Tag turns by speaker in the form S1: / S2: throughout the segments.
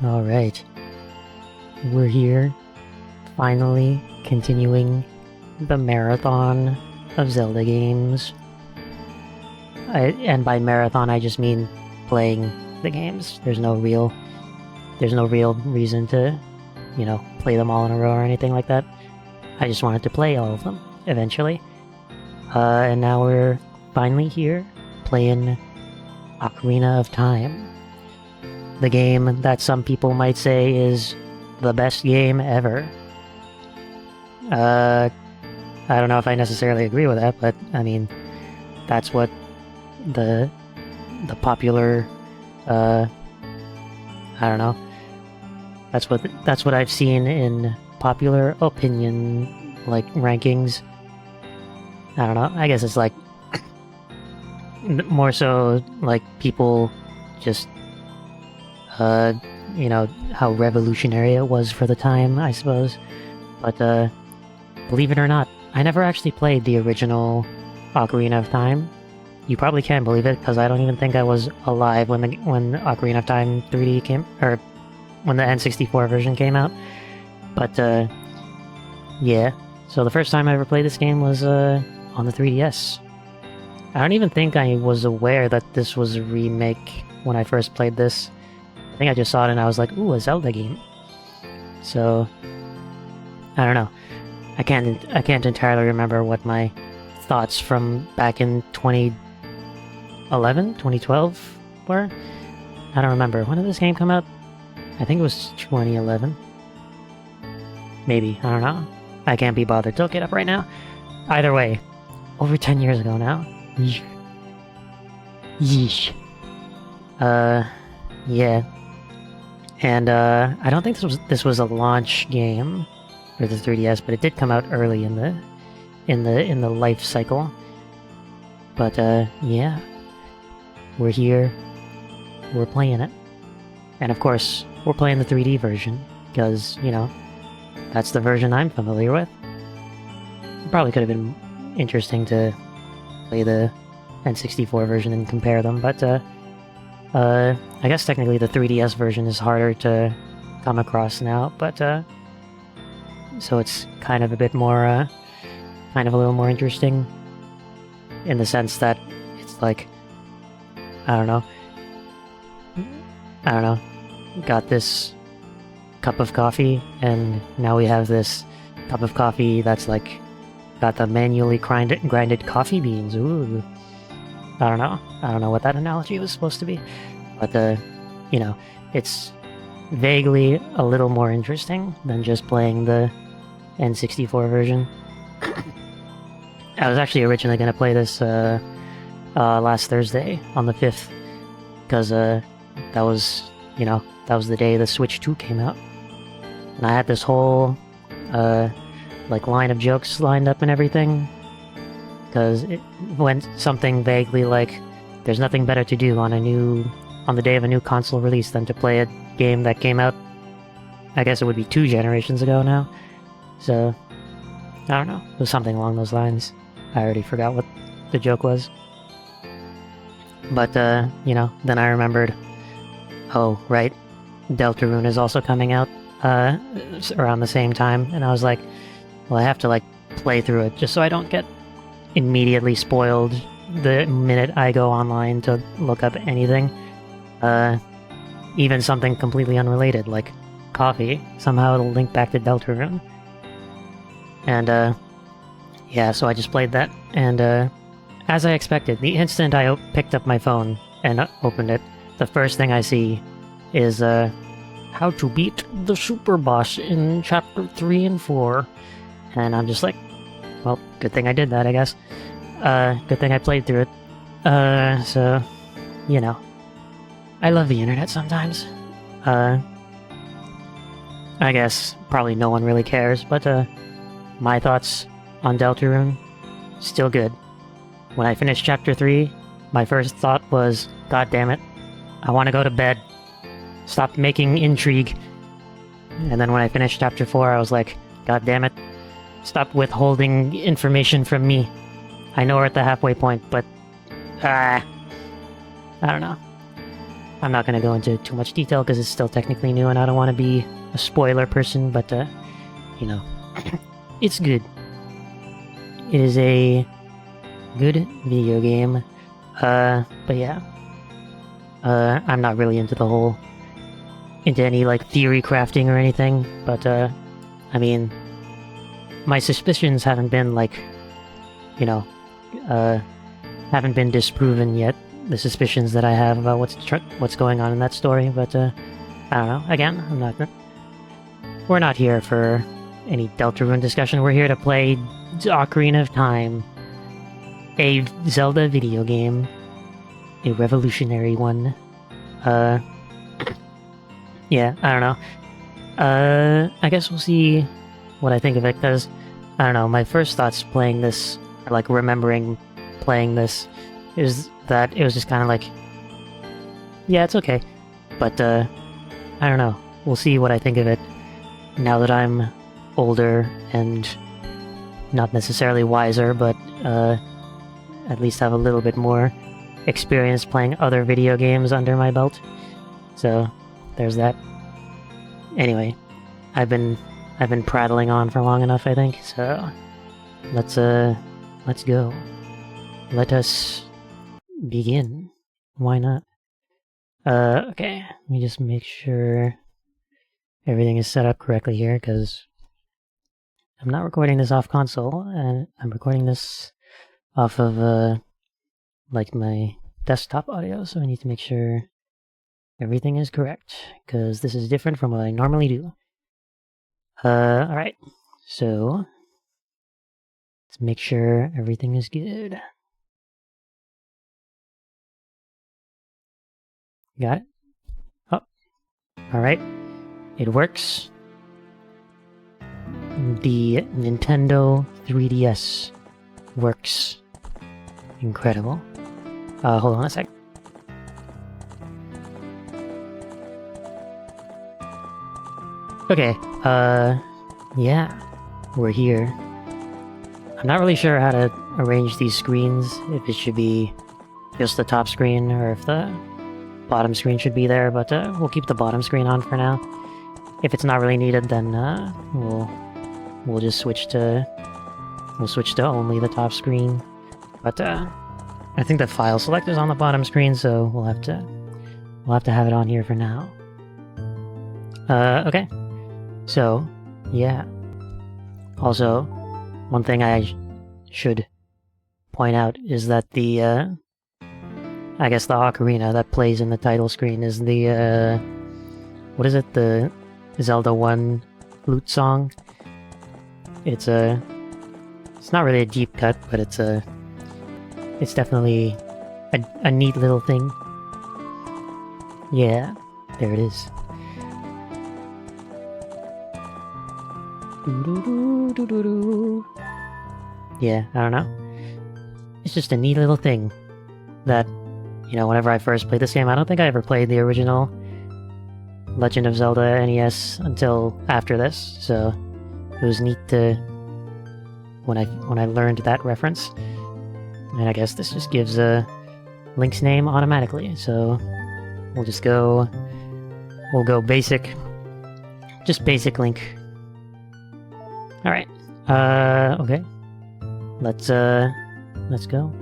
S1: Alright. We're here, finally continuing the marathon of Zelda games. And by marathon I just mean playing the games. There's no real reason to, play them all in a row or anything like that. I just wanted to play all of them, eventually. And now we're finally here, playing Ocarina of Time. The game that some people might say is the best game ever. I don't know if I necessarily agree with that, but I mean, that's what the popular, I don't know. That's what I've seen in popular opinion, rankings. I don't know. I guess it's more so people just how revolutionary it was for the time, I suppose. But believe it or not, I never actually played the original Ocarina of Time. You probably can't believe it, because I don't even think I was alive when Ocarina of Time 3D came, or when the N64 version came out. But yeah. So the first time I ever played this game was on the 3DS. I don't even think I was aware that this was a remake when I first played this. I think I just saw it and I was like, ooh, a Zelda game. So, I don't know. I can't entirely remember what my thoughts from back in 2011, 2012 were. I don't remember. When did this game come out? I think it was 2011. Maybe. I don't know. I can't be bothered to look it up right now. Either way, over 10 years ago now. Yeesh. Yeah. And I don't think this was a launch game for the 3DS, but it did come out early in the life cycle. But yeah, we're here, we're playing it, and of course we're playing the 3D version because that's the version I'm familiar with. It probably could have been interesting to play the N64 version and compare them, but I guess technically the 3DS version is harder to come across now, but so it's kind of a bit more, kind of a little more interesting in the sense that it's I don't know, got this cup of coffee, and now we have this cup of coffee that's got the manually grinded coffee beans. Ooh. I don't know what that analogy was supposed to be, but it's vaguely a little more interesting than just playing the N64 version. I was actually originally going to play this last Thursday on the 5th, because that was the day the Switch 2 came out, and I had this whole line of jokes lined up and everything. Because it went something vaguely like, there's nothing better to do on the day of a new console release than to play a game that came out, I guess it would be 2 generations ago now. So, I don't know, it was something along those lines. I already forgot what the joke was. But, then I remembered, oh, right, Deltarune is also coming out around the same time, and I was like, well, I have to play through it just so I don't get immediately spoiled the minute I go online to look up anything. Even something completely unrelated, like coffee. Somehow it'll link back to Deltarune. And, yeah, so I just played that, and, as I expected, the instant I picked up my phone and opened it, the first thing I see is, how to beat the super boss in Chapter 3 and 4. And I'm just like, well, good thing I did that, I guess. Good thing I played through it. So, I love the internet sometimes. I guess probably no one really cares, but, my thoughts on Deltarune, still good. When I finished Chapter 3, my first thought was, God damn it, I want to go to bed. Stop making intrigue. And then when I finished Chapter 4, I was like, God damn it, stop withholding information from me. I know we're at the halfway point, but I don't know. I'm not going to go into too much detail because it's still technically new and I don't want to be a spoiler person, but, you know, it's good. It is a good video game. But yeah. I'm not really into any, like, theory crafting or anything, but, I mean, my suspicions haven't been, like, you know, haven't been disproven yet, the suspicions that I have about what's going on in that story, but, I don't know. Again, we're not here for any Deltarune discussion. We're here to play Ocarina of Time, a Zelda video game, a revolutionary one. Yeah, I don't know. I guess we'll see what I think of it, because, I don't know, my first thoughts playing this, or, like, remembering playing this, is that it was just kind of like, yeah, it's okay. But, I don't know. We'll see what I think of it now that I'm older and not necessarily wiser, but, at least have a little bit more experience playing other video games under my belt. So, there's that. Anyway, I've been prattling on for long enough, I think, so let's go. Let us begin. Why not? Okay, let me just make sure everything is set up correctly here, because I'm not recording this off console, and I'm recording this off of, like, my desktop audio, so I need to make sure everything is correct, because this is different from what I normally do. Alright, so let's make sure everything is good. Got it? Oh, alright, it works. The Nintendo 3DS works. Incredible. Hold on a sec. Okay, yeah, we're here. I'm not really sure how to arrange these screens, if it should be just the top screen, or if the bottom screen should be there, but we'll keep the bottom screen on for now. If it's not really needed, then we'll just switch to only the top screen. But I think the file selector's on the bottom screen, so we'll have to have it on here for now. Okay. So, yeah. Also, one thing I should point out is that the, I guess the ocarina that plays in the title screen is the, what is it? The Zelda 1 flute song. It's not really a deep cut, but it's definitely a neat little thing. Yeah, there it is. Yeah, I don't know. It's just a neat little thing that, you know, whenever I first played this game, I don't think I ever played the original Legend of Zelda NES until after this, so it was neat to when I learned that reference. And I guess this just gives Link's name automatically, so we'll go basic, just basic Link. Alright, okay. Let's go.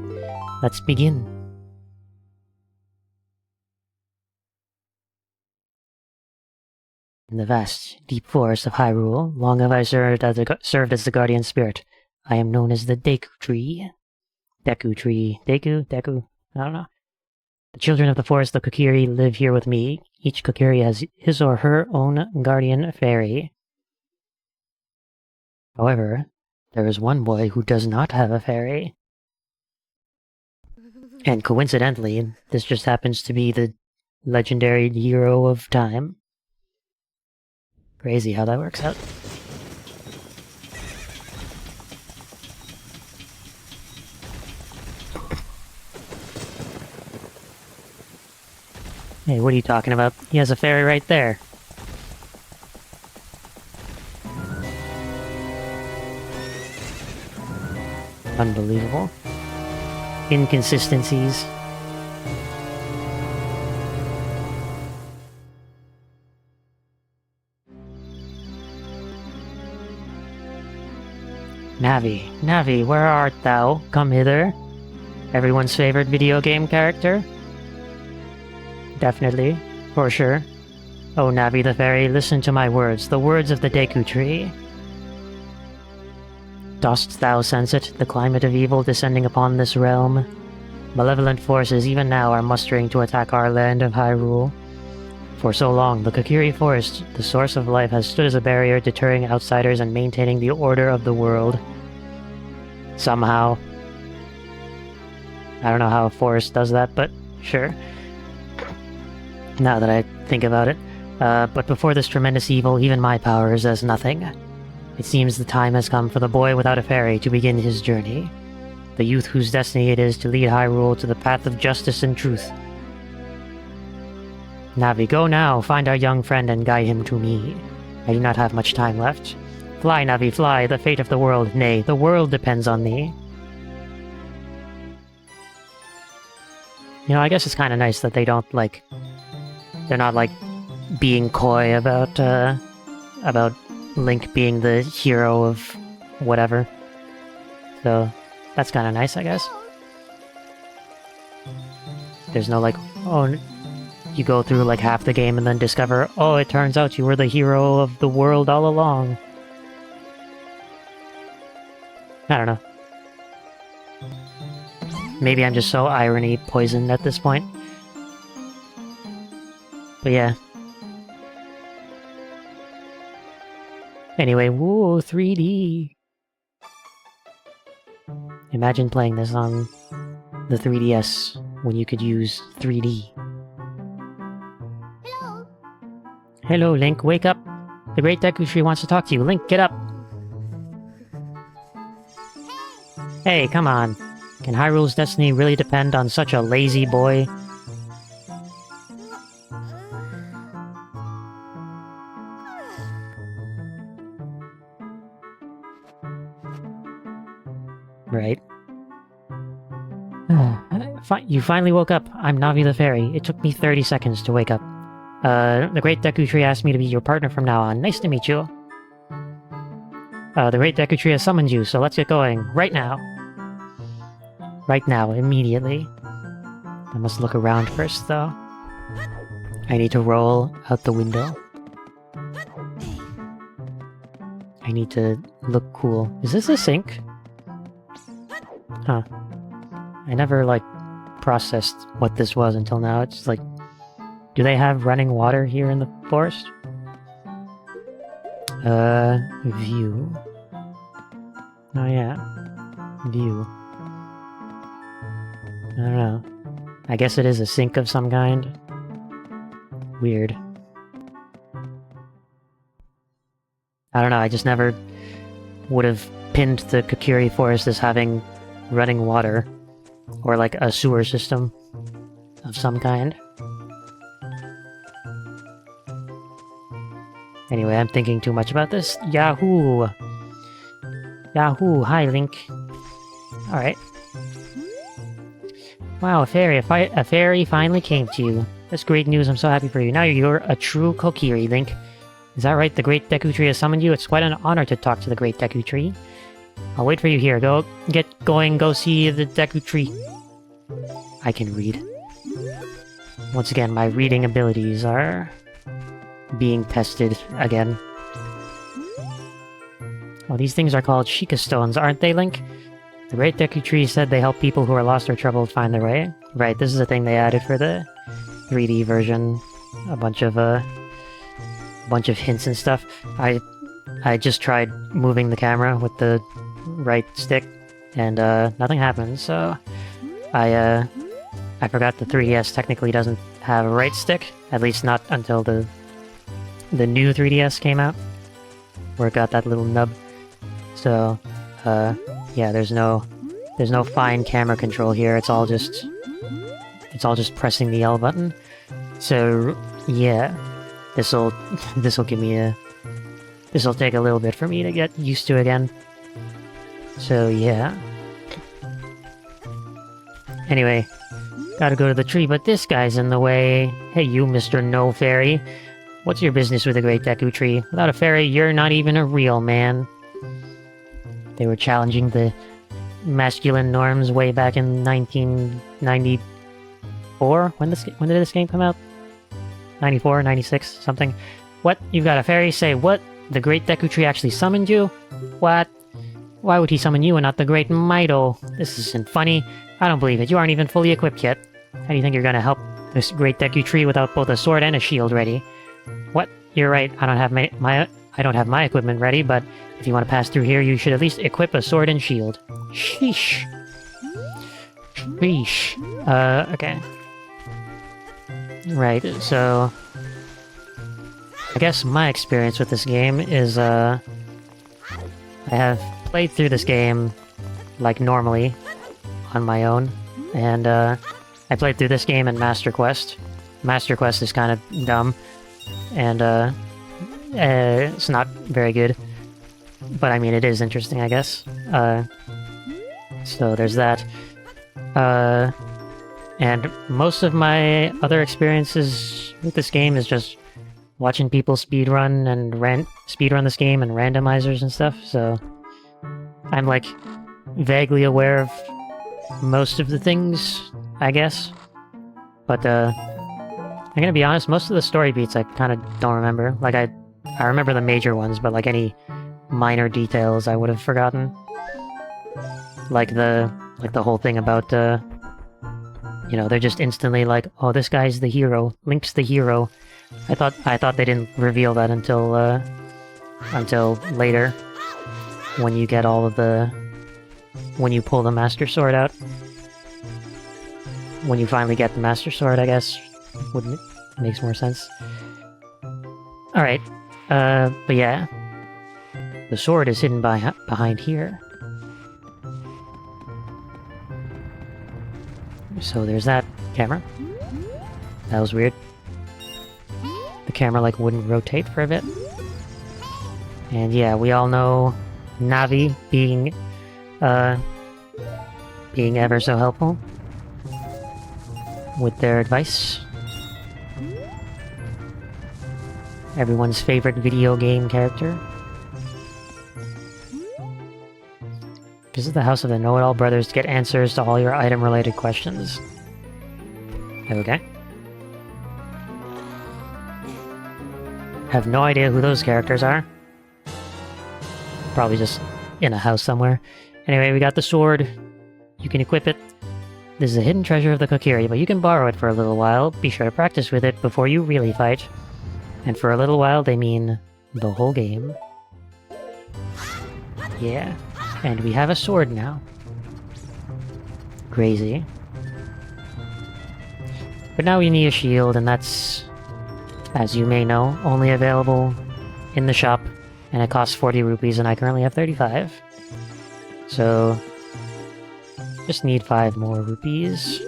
S1: Let's begin. In the vast, deep forest of Hyrule, long have I served as the guardian spirit. I am known as the Deku tree. Deku tree. Deku? I don't know. The children of the forest of Kokiri live here with me. Each Kokiri has his or her own guardian fairy. However, there is one boy who does not have a fairy. And coincidentally, this just happens to be the legendary hero of time. Crazy how that works out. Hey, what are you talking about? He has a fairy right there. Unbelievable. Inconsistencies. Navi, Navi, where art thou? Come hither. Everyone's favorite video game character? Definitely, for sure. Oh, Navi the fairy, listen to my words, the words of the Deku tree. Dost thou sense it, the climate of evil descending upon this realm? Malevolent forces even now are mustering to attack our land of Hyrule. For so long, the Kokiri Forest, the source of life, has stood as a barrier deterring outsiders and maintaining the order of the world. Somehow. I don't know how a forest does that, but sure. Now that I think about it. But before this tremendous evil, even my power is as nothing. It seems the time has come for the boy without a fairy to begin his journey. The youth whose destiny it is to lead Hyrule to the path of justice and truth. Navi, go now, find our young friend and guide him to me. I do not have much time left. Fly, Navi, fly, the fate of the world, nay, the world depends on thee. You know, I guess it's kind of nice that they don't, like... They're not, like, being coy about Link being the hero of whatever. So, that's kind of nice, I guess. There's no, like, oh... You go through, like, half the game and then discover, oh, it turns out you were the hero of the world all along. I don't know. Maybe I'm just so irony poisoned at this point. But yeah. Anyway, whoa, 3D! Imagine playing this on the 3DS when you could use 3D. Hello, Link, wake up! The Great Deku Tree wants to talk to you. Link, get up! Hey, come on. Can Hyrule's destiny really depend on such a lazy boy? Right. You finally woke up. I'm Navi the Fairy. It took me 30 seconds to wake up. The Great Deku Tree asked me to be your partner from now on. Nice to meet you. The Great Deku Tree has summoned you, so let's get going. Right now. Right now, immediately. I must look around first, though. I need to roll out the window. I need to look cool. Is this a sink? Huh. I never, like, processed what this was until now. It's like... Do they have running water here in the forest? View. Oh yeah. View. I don't know. I guess it is a sink of some kind. Weird. I don't know, I just never would have pinned the Kokiri Forest as having running water. Or like a sewer system of some kind. Anyway, I'm thinking too much about this. Yahoo! Yahoo! Hi, Link. Alright. Wow, a fairy finally came to you. That's great news, I'm so happy for you. Now you're a true Kokiri, Link. Is that right? The Great Deku Tree has summoned you? It's quite an honor to talk to the Great Deku Tree. I'll wait for you here. Go see the Deku Tree. I can read. Once again, my reading abilities are... being tested again. Oh, these things are called Sheikah Stones, aren't they, Link? The Great Deku Tree said they help people who are lost or troubled find their way. Right, this is a thing they added for the 3D version. A bunch of hints and stuff. I just tried moving the camera with the right stick, and nothing happened, so I forgot the 3DS technically doesn't have a right stick, at least not until the new 3DS came out, where it got that little nub. So, yeah, there's no fine camera control here. It's all just pressing the L button. So, yeah, this'll give me this'll take a little bit for me to get used to again. So, yeah. Anyway, gotta go to the tree, but this guy's in the way. Hey, you, Mr. No Fairy. What's your business with the Great Deku Tree? Without a fairy, you're not even a real man. They were challenging the masculine norms way back in 1994. When did this game come out? 94, 96, something. What? You've got a fairy? Say what? The great Deku tree actually summoned you? What? Why would he summon you and not the great Mito? This isn't funny. I don't believe it. You aren't even fully equipped yet. How do you think you're gonna help this great Deku tree without both a sword and a shield ready? What? You're right. I don't have my equipment ready, but if you want to pass through here, you should at least equip a sword and shield. Sheesh. Sheesh. Okay. Right, so... I guess my experience with this game is, I have played through this game, like, normally, on my own, and, I played through this game in Master Quest. Master Quest is kind of dumb, and, it's not very good. But, I mean, it is interesting, I guess. So there's that. And most of my other experiences with this game is just watching people speedrun this game and randomizers and stuff, so I'm, like, vaguely aware of most of the things, I guess. But, I'm gonna be honest, most of the story beats I kind of don't remember. Like, I remember the major ones, but, like, any minor details I would have forgotten. Like the whole thing about, you know, they're just instantly like, oh, this guy's the hero, Link's the hero. I thought they didn't reveal that until later, when you get all of when you pull the Master Sword out. When you finally get the Master Sword, I guess, makes more sense. Alright, but yeah. The sword is hidden behind here. So there's that camera. That was weird. The camera, like, wouldn't rotate for a bit. And yeah, we all know Navi being ever so helpful with their advice. Everyone's favorite video game character. Visit the house of the Know-It-All Brothers to get answers to all your item-related questions. Okay. Have no idea who those characters are. Probably just in a house somewhere. Anyway, we got the sword. You can equip it. This is a hidden treasure of the Kokiri, but you can borrow it for a little while. Be sure to practice with it before you really fight. And for a little while, they mean the whole game. Yeah. And we have a sword now. Crazy. But now we need a shield, and that's, as you may know, only available in the shop, and it costs 40 rupees, and I currently have 35. So, just need 5 more rupees.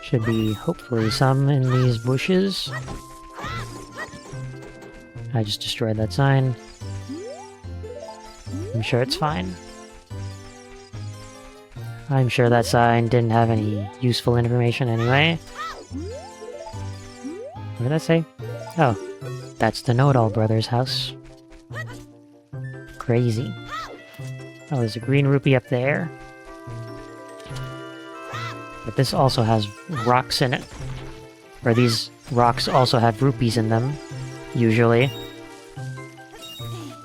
S1: Should be, hopefully, some in these bushes. I just destroyed that sign. I'm sure it's fine. I'm sure that sign didn't have any useful information anyway. What did that say? Oh, that's the Know-It-All Brothers' house. Crazy. Oh, there's a green rupee up there. But this also has rocks in it. Or these rocks also have rupees in them. Usually.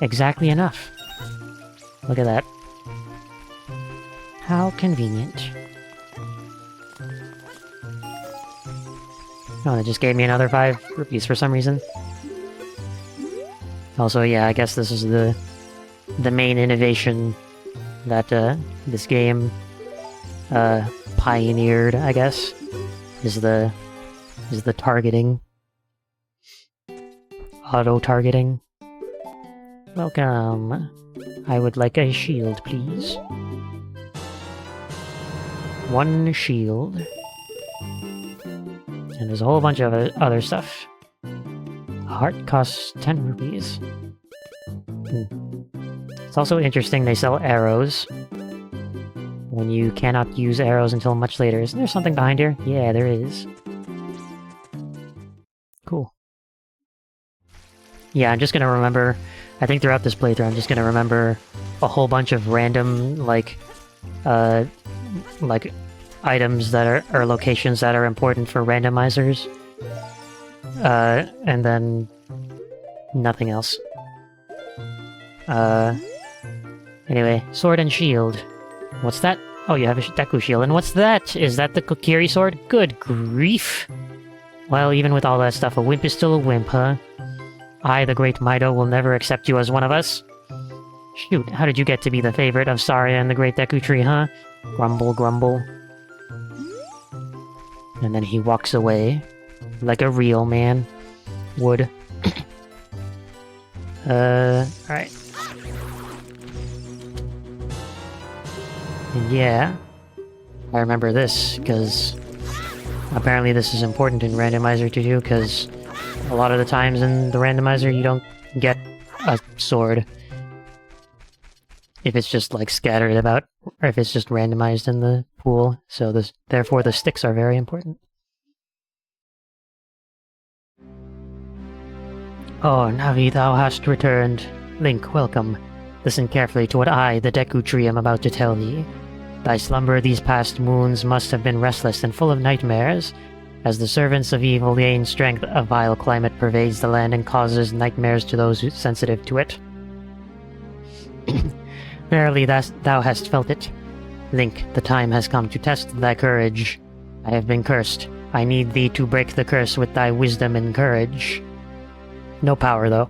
S1: Exactly enough. Look at that. How convenient. Oh, it just gave me another 5 rupees for some reason. Also, yeah, I guess this is the main innovation that this game pioneered, I guess, is the targeting. Auto-targeting. Welcome. I would like a shield, please. 1 shield. And there's a whole bunch of other stuff. A heart costs 10 rupees. It's also interesting they sell arrows when you cannot use arrows until much later. Isn't there something behind here? Yeah, there is. Cool. Yeah, I'm just gonna remember... I think throughout this playthrough, I'm just gonna remember a whole bunch of random, like items that are... or locations that are important for randomizers. And then... nothing else. Anyway, sword and shield. What's that? Oh, you have a Deku shield. And what's that? Is that the Kokiri sword? Good grief! Well, even with all that stuff, a wimp is still a wimp, huh? I, the great Mido, will never accept you as one of us. Shoot, how did you get to be the favorite of Saria and the great Deku tree, huh? Grumble, grumble. And then he walks away. Like a real man would. Alright. And yeah, I remember this, because apparently this is important in Randomizer to do, because a lot of the times in the Randomizer you don't get a sword. If it's just, like, scattered about, or if it's just randomized in the pool, so therefore the sticks are very important. Oh, Navi, thou hast returned. Link, welcome. Listen carefully to what I, the Deku tree, am about to tell thee. Thy slumber these past moons must have been restless and full of nightmares. As the servants of evil gain strength, a vile climate pervades the land and causes nightmares to those sensitive to it. Verily thou hast felt it. Link, the time has come to test thy courage. I have been cursed. I need thee to break the curse with thy wisdom and courage. No power, though.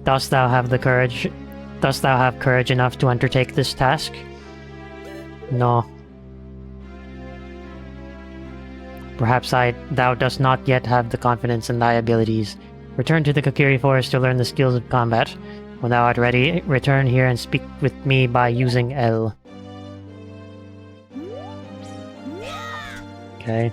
S1: Dost thou have the courage? Dost thou have courage enough to undertake this task? No. Perhaps thou dost not yet have the confidence in thy abilities. Return to the Kokiri Forest to learn the skills of combat. When thou art ready, return here and speak with me by using L. Okay.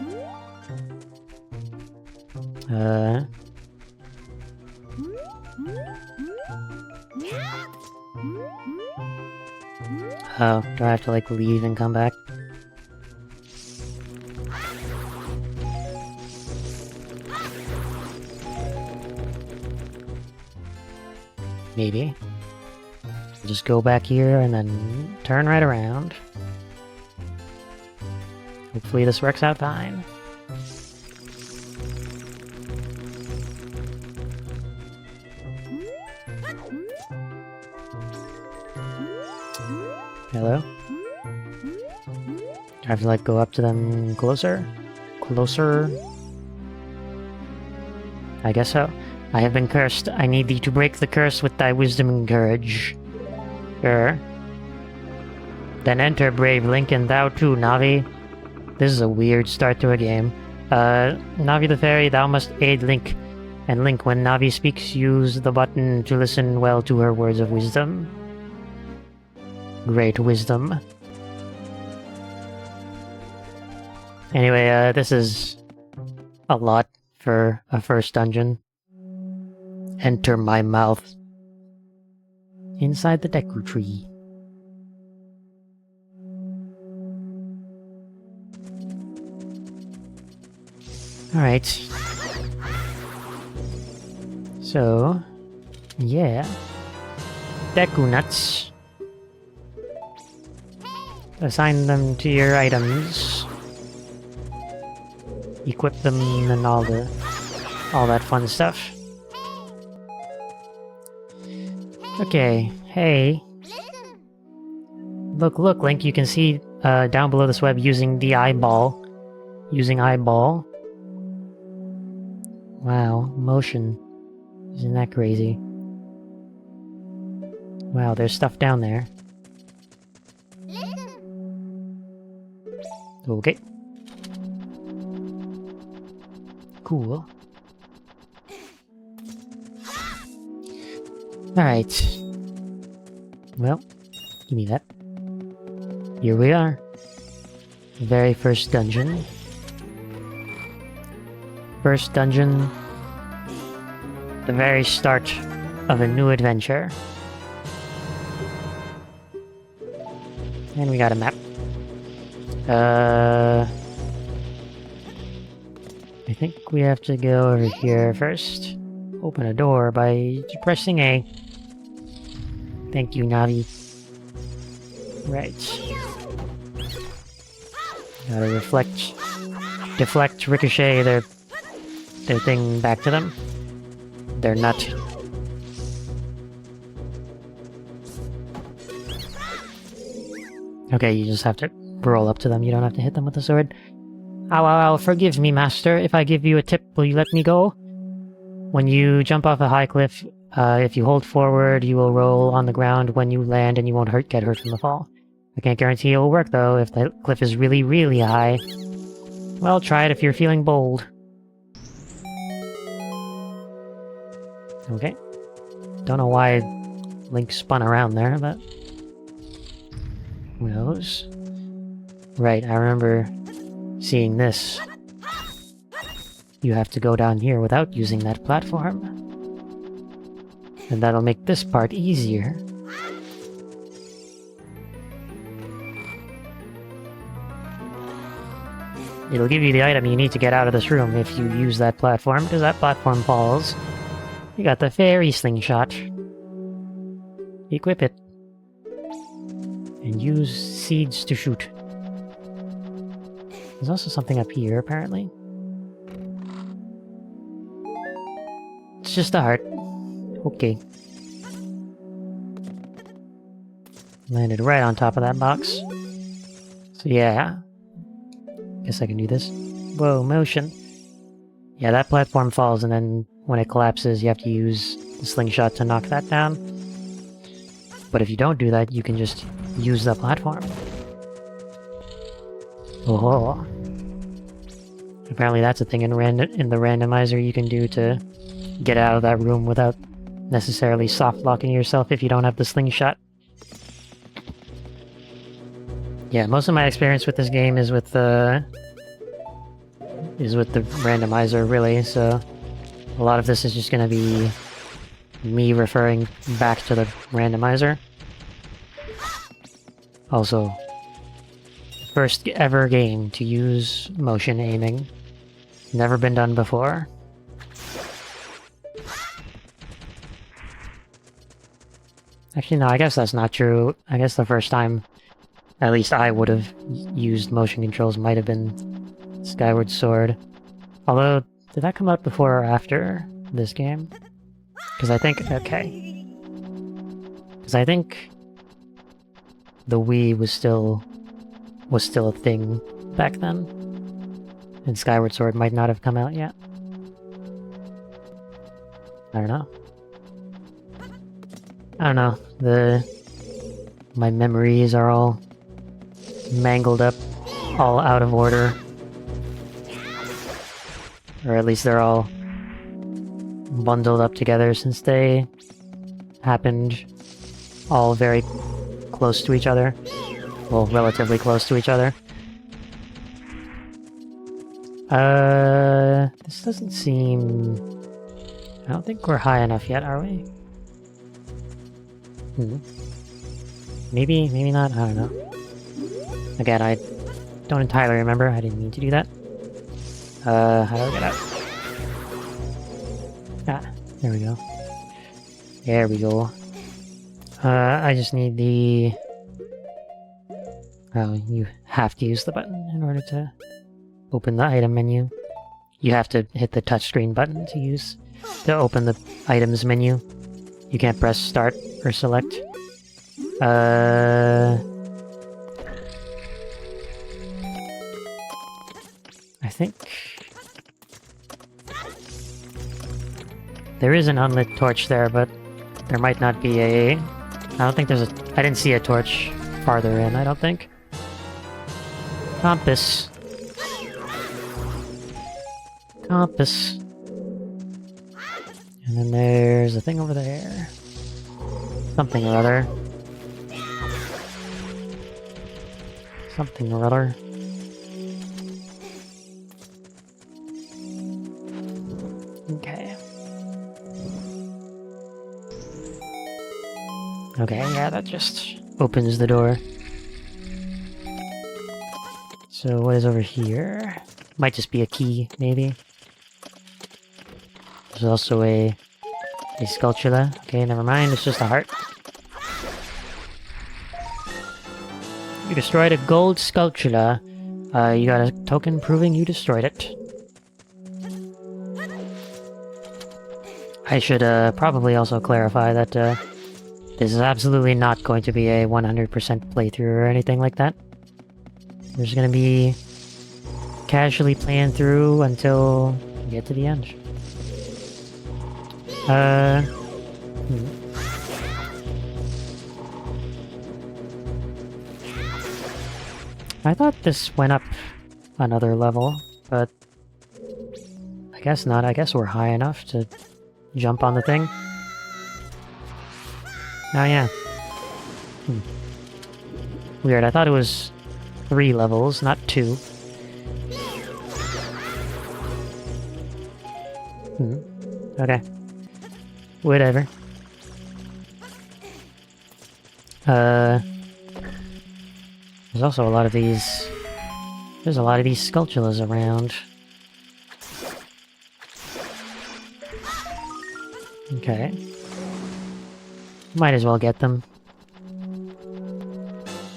S1: Oh, do I have to, like, leave and come back? Maybe. Just go back here and then turn right around. Hopefully this works out fine. Hello? I have to, like, go up to them closer? Closer? I guess so. I have been cursed. I need thee to break the curse with thy wisdom and courage. Sure. Then enter, brave Link, and thou too, Navi. This is a weird start to a game. Navi the Fairy, thou must aid Link. And Link, when Navi speaks, use the button to listen well to her words of wisdom. Great wisdom. Anyway, this is a lot for a first dungeon. Enter my mouth. Inside the Deku tree. Alright. So, yeah. Deku nuts. Assign them to your items. Equip them and all that fun stuff. Okay, hey. Look, Link, you can see down below this web using the eyeball. Using eyeball. Wow, motion. Isn't that crazy? Wow, there's stuff down there. Okay. Cool. Alright. Well, give me that. Here we are. Very first dungeon. First dungeon. The very start of a new adventure. And we got a map. I think we have to go over here first. open a door by pressing A. Thank you, Navi. Right. Gotta deflect, ricochet their thing back to them. Their nut. Okay, you just have to roll up to them. You don't have to hit them with the sword. Ow, ow, ow, forgive me, master. If I give you a tip, will you let me go? When you jump off a high cliff, if you hold forward, you will roll on the ground when you land and you won't get hurt from the fall. I can't guarantee it will work, though, if the cliff is really, really high. Well, try it if you're feeling bold. Okay. Don't know why Link spun around there, but... who knows? Right, I remember seeing this. You have to go down here without using that platform. And that'll make this part easier. It'll give you the item you need to get out of this room if you use that platform, because that platform falls. You got the fairy slingshot. Equip it. And use seeds to shoot. There's also something up here, apparently. It's just a heart. Okay. Landed right on top of that box. So yeah. Guess I can do this. Whoa, motion. Yeah, that platform falls, and then when it collapses, you have to use the slingshot to knock that down. But if you don't do that, you can just use the platform. Oh. Apparently that's a thing in the randomizer you can do to get out of that room without necessarily soft-locking yourself if you don't have the slingshot. Yeah, most of my experience with this game is with the randomizer, really, so a lot of this is just gonna be me referring back to the randomizer. Also, first ever game to use motion aiming. Never been done before. Actually, no, I guess that's not true. I guess the first time, at least I would have used motion controls, might have been Skyward Sword. Although, did that come out before or after this game? Because I think, okay. Because I think the Wii was still a thing back then. And Skyward Sword might not have come out yet. I don't know. I don't know. My memories are all mangled up, all out of order. Or at least they're all bundled up together since they happened all very close to each other. Well, relatively close to each other. This doesn't seem... I don't think we're high enough yet, are we? Maybe, maybe not, I don't know. Again, I don't entirely remember, I didn't mean to do that. How do I get out? Ah, there we go. There we go. I just need the... Oh, you have to use the button in order to open the item menu. You have to hit the touchscreen button to open the items menu. You can't press start or select. I think there is an unlit torch there, but there might not be a... I don't think there's a... I didn't see a torch farther in, I don't think. Compass. Compass. And then there's a thing over there. Something or other. Something or other. Okay. Okay, yeah, that just opens the door. So what is over here? Might just be a key, maybe. There's also a A Sculptula. Okay, never mind, it's just a heart. You destroyed a gold Sculptula. You got a token proving you destroyed it. I should probably also clarify that this is absolutely not going to be a 100% playthrough or anything like that. We're just gonna be casually playing through until we get to the end. I thought this went up another level, but I guess not. I guess we're high enough to jump on the thing. Oh yeah. Weird, I thought it was 3 levels, not 2. Okay. Whatever. There's also a lot of these... There's a lot of these Sculptulas around. Okay. Might as well get them.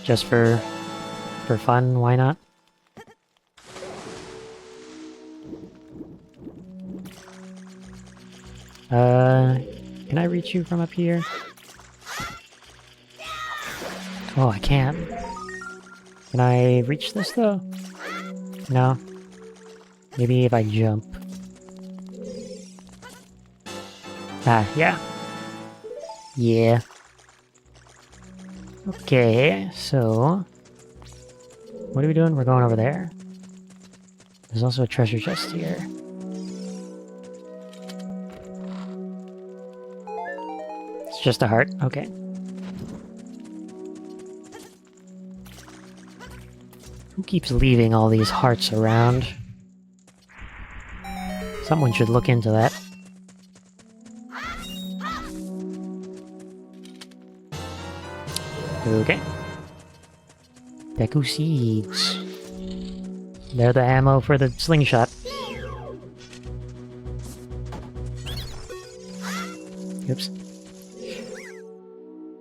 S1: Just for fun, why not? Can I reach you from up here? Oh, I can. Can I reach this, though? No. Maybe if I jump. Ah, yeah. Yeah. Okay, so... What are we doing? We're going over there. There's also a treasure chest here. It's just a heart. Okay. Who keeps leaving all these hearts around? Someone should look into that. Okay. Deku seeds. They're the ammo for the slingshot. Oops.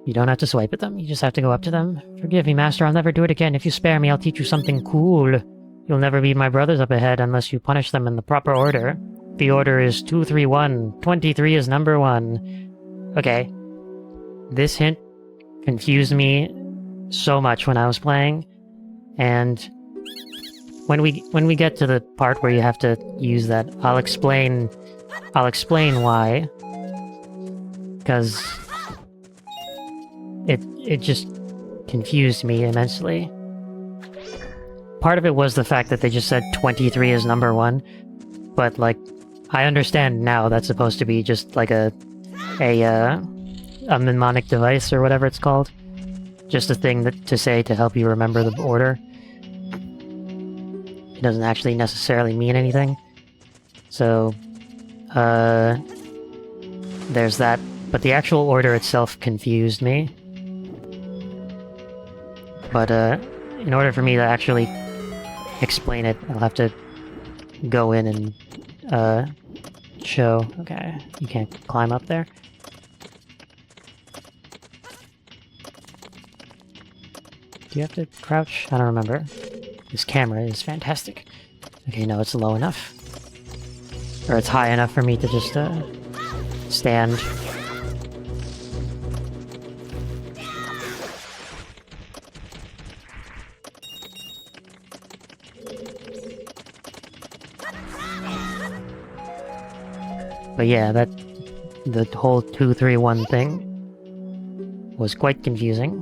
S1: You don't have to swipe at them, you just have to go up to them. Forgive me, Master, I'll never do it again. If you spare me, I'll teach you something cool. You'll never beat my brothers up ahead unless you punish them in the proper order. The order is 231. 23 is number 1. Okay. This hint confused me so much when I was playing, and when we get to the part where you have to use that, I'll explain why, because it just confused me immensely. Part of it was the fact that they just said 23 is number 1, but like, I understand now that's supposed to be just like a mnemonic device or whatever it's called. Just a thing to say to help you remember the order. It doesn't actually necessarily mean anything. So, there's that. But the actual order itself confused me. But, in order for me to actually explain it, I'll have to go in and, show... Okay, you can't climb up there. Do you have to crouch? I don't remember. This camera is fantastic. Okay, no, it's low enough. Or it's high enough for me to just, stand. But yeah, the whole 2-3-1 thing was quite confusing.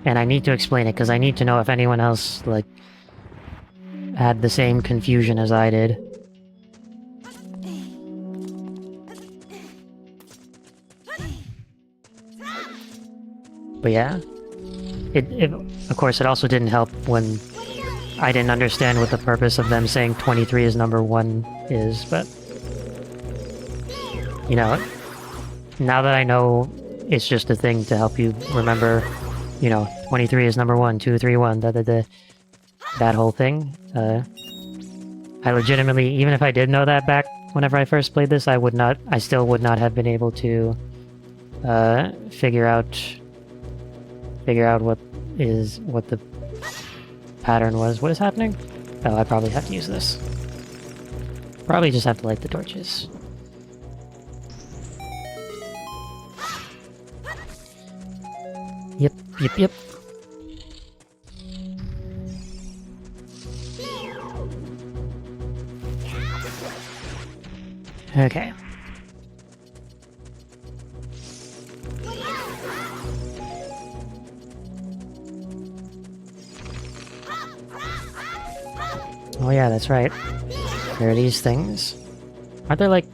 S1: And I need to explain it, because I need to know if anyone else, like, had the same confusion as I did. But yeah. Of course, it also didn't help when I didn't understand what the purpose of them saying 23 is number 1 is, but... You know, now that I know it's just a thing to help you remember, you know, 23 is number 1, 2, 3, 1, that whole thing, I legitimately, even if I did know that back whenever I first played this, I still would not have been able to figure out what the pattern was. What is happening? Oh, I probably have to use this. Probably just have to light the torches. Yep. Okay. Oh yeah, that's right. There are these things. Aren't there like...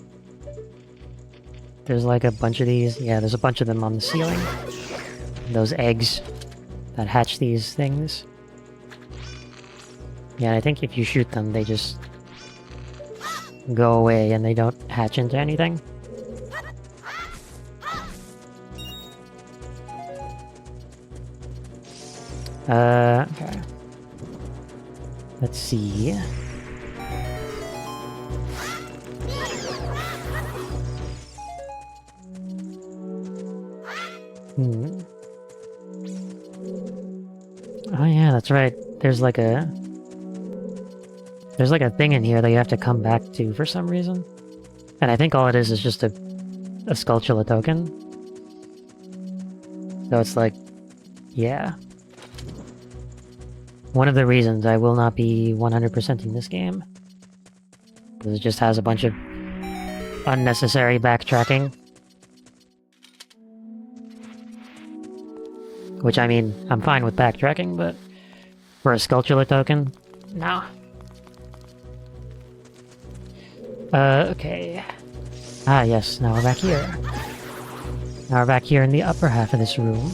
S1: There's like a bunch of these? Yeah, there's a bunch of them on the ceiling. Those eggs that hatch these things. Yeah, I think if you shoot them, they just go away and they don't hatch into anything. Okay. Let's see. Oh yeah, that's right. There's like a thing in here that you have to come back to for some reason. And I think all it is just a Skulltula token. So it's like, yeah. One of the reasons I will not be 100%ing this game is it just has a bunch of unnecessary backtracking. Which, I mean, I'm fine with backtracking, but for a Skulltula token, no. Okay. Ah, yes, now we're back here. Now we're back here in the upper half of this room.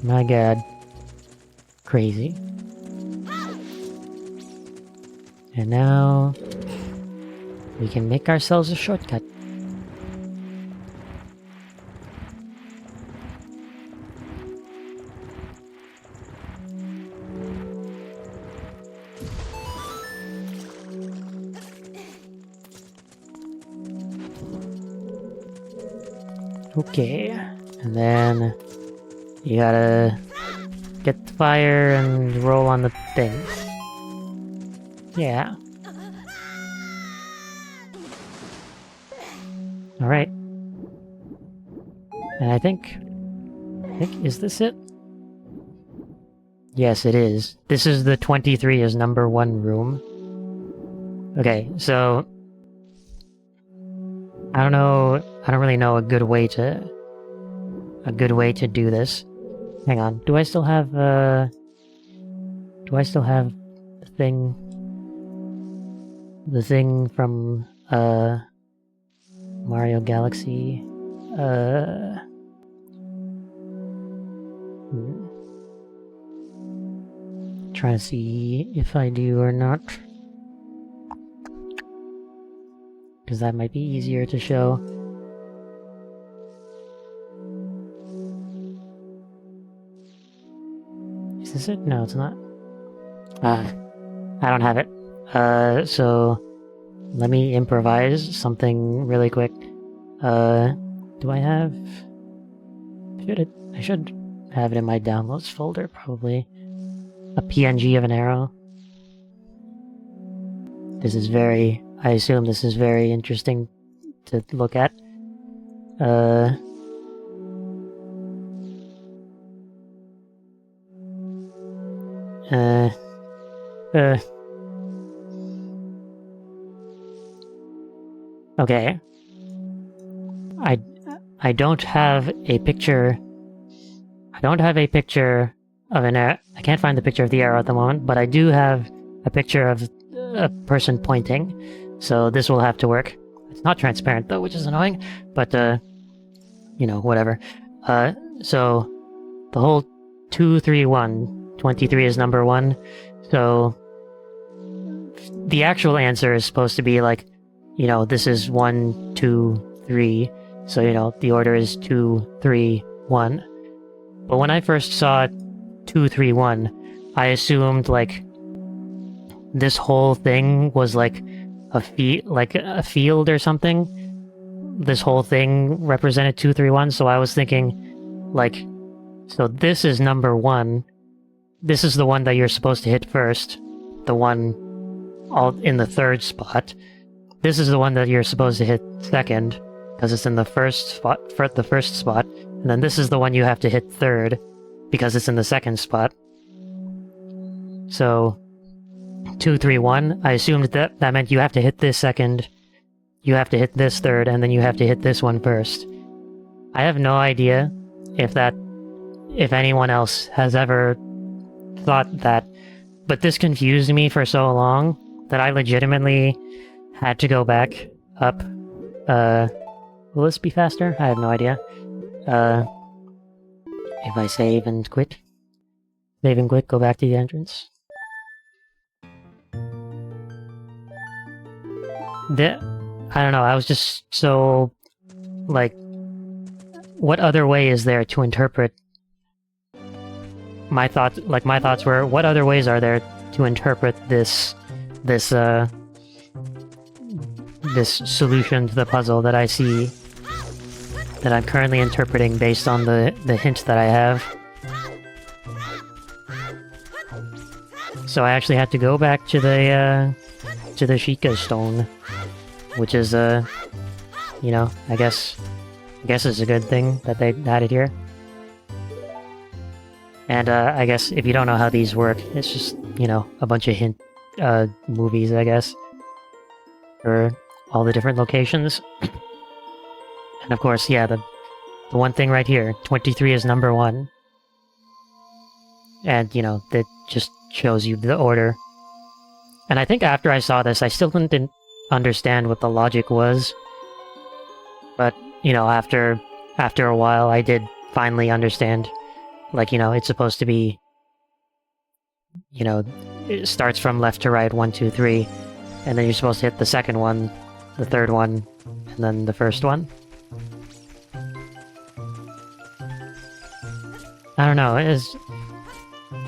S1: My god. Crazy. And now... we can make ourselves a shortcut. Okay, and then you gotta get the fire and roll on the thing. Yeah. Alright. And I think, is this it? Yes, it is. This is the 23 is number 1 room. Okay, so... I don't really know a good way to do this. Hang on, do I still have the thing from Mario Galaxy? Trying to see if I do or not. Because that might be easier to show. Is this it? No, it's not. I don't have it. So let me improvise something really quick. Do I have... I should have it in my downloads folder, probably. A PNG of an arrow. This is very... I assume this is very interesting to look at. Okay. I don't have a picture... I don't have a picture of an arrow. I can't find the picture of the arrow at the moment, but I do have a picture of a person pointing. So this will have to work. It's not transparent though, which is annoying, but you know, whatever. So the whole 2, 3, 1, 23 is number 1. So the actual answer is supposed to be like, you know, this is 1, 2, 3. So, you know, the order is 2, 3, 1. But when I first saw 2, 3, 1, I assumed like this whole thing was like like a field or something. This whole thing represented 2, 3, 1, so I was thinking, like, so this is number 1. This is the one that you're supposed to hit first. The one all in the 3rd spot. This is the one that you're supposed to hit second, because it's in the first spot, and then this is the one you have to hit 3rd, because it's in the 2nd spot. So, 2, 3, 1, I assumed that meant you have to hit this second, you have to hit this 3rd, and then you have to hit this one first. I have no idea if anyone else has ever thought that, but this confused me for so long that I legitimately had to go back up. Will this be faster? I have no idea. If I save and quit, go back to the entrance. I don't know, I was just so, like, what other way is there to interpret my thoughts? Like, my thoughts were, what other ways are there to interpret this solution to the puzzle that I see, that I'm currently interpreting based on the hint that I have. So I actually had to go back to the Sheikah stone, which is you know, I guess it's a good thing that they added here. And I guess if you don't know how these work, it's just, you know, a bunch of hint movies, I guess, for all the different locations. And of course, yeah, the one thing right here, 23 is number 1. And, you know, that just shows you the order. And I think after I saw this, I still didn't understand what the logic was. But, you know, after a while, I did finally understand. Like, you know, it's supposed to be, you know, it starts from left to right, 1, 2, 3, and then you're supposed to hit the second one, the third one, and then the first one. I don't know, this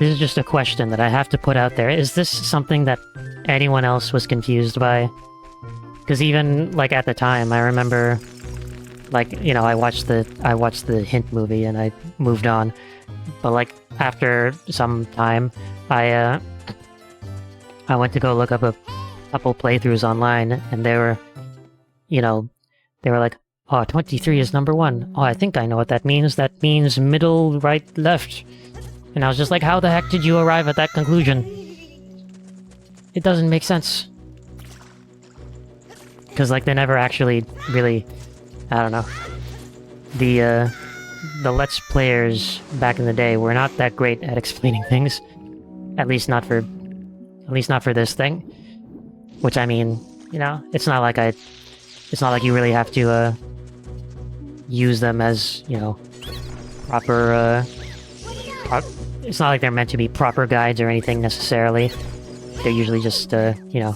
S1: is just a question that I have to put out there. Is this something that anyone else was confused by? Because even, like, at the time, I remember, like, you know, I watched the hint movie and I moved on. But, like, after some time, I went to go look up a couple playthroughs online, and they were, you know, they were like, oh, 23 is number 1. Oh, I think I know what that means. That means middle, right, left. And I was just like, how the heck did you arrive at that conclusion? It doesn't make sense. Because, like, they never actually really, I don't know. The Let's Players back in the day were not that great at explaining things. At least not for this thing. Which, I mean, you know, it's not like you really have to, use them as, you know, proper, it's not like they're meant to be proper guides or anything necessarily. They're usually just, you know,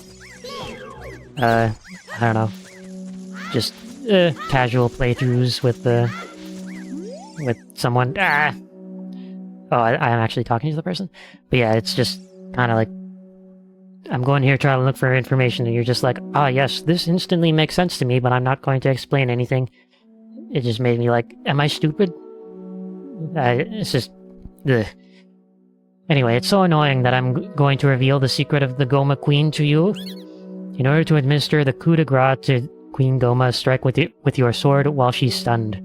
S1: I don't know, just, casual playthroughs with someone. Oh, I'm actually talking to the person. But yeah, it's just kind of like, I'm going here trying to look for information, and you're just like, ah, yes, this instantly makes sense to me, but I'm not going to explain anything. It just made me like, am I stupid? It's just, ugh. Anyway, it's so annoying that I'm going to reveal the secret of the Goma Queen to you. In order to administer the coup de grace to Queen Goma, strike with your sword while she's stunned.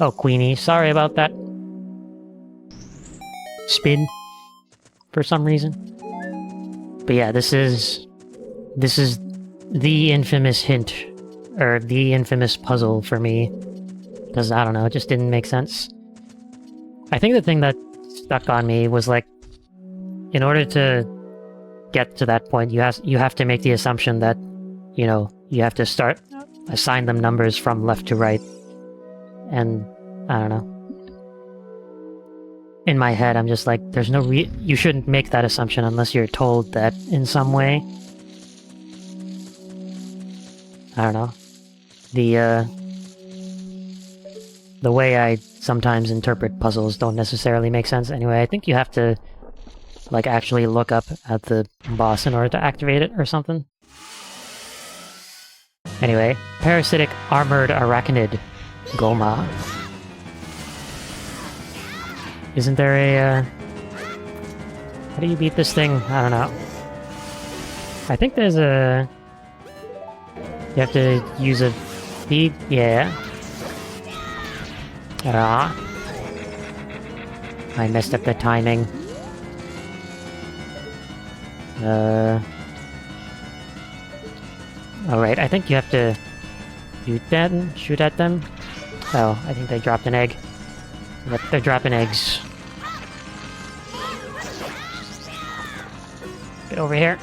S1: Oh, Queenie, sorry about that. Spin. For some reason. But yeah, this is the infamous hint, or the infamous puzzle for me. Because, I don't know, it just didn't make sense. I think the thing that stuck on me was, like, in order to get to that point, you have to make the assumption that, you know, you have to assign them numbers from left to right. And, I don't know. In my head, I'm just like, there's no you shouldn't make that assumption unless you're told that in some way. I don't know. The way I sometimes interpret puzzles don't necessarily make sense anyway. I think you have to, like, actually look up at the boss in order to activate it or something. Anyway, parasitic armored arachnid Goma. Isn't there a, how do you beat this thing? I don't know. I think there's a... You have to use a feed? Yeah. Ah. I messed up the timing. Alright, I think you have to shoot at them. Oh, I think they dropped an egg. Yep, they're dropping eggs. Get over here.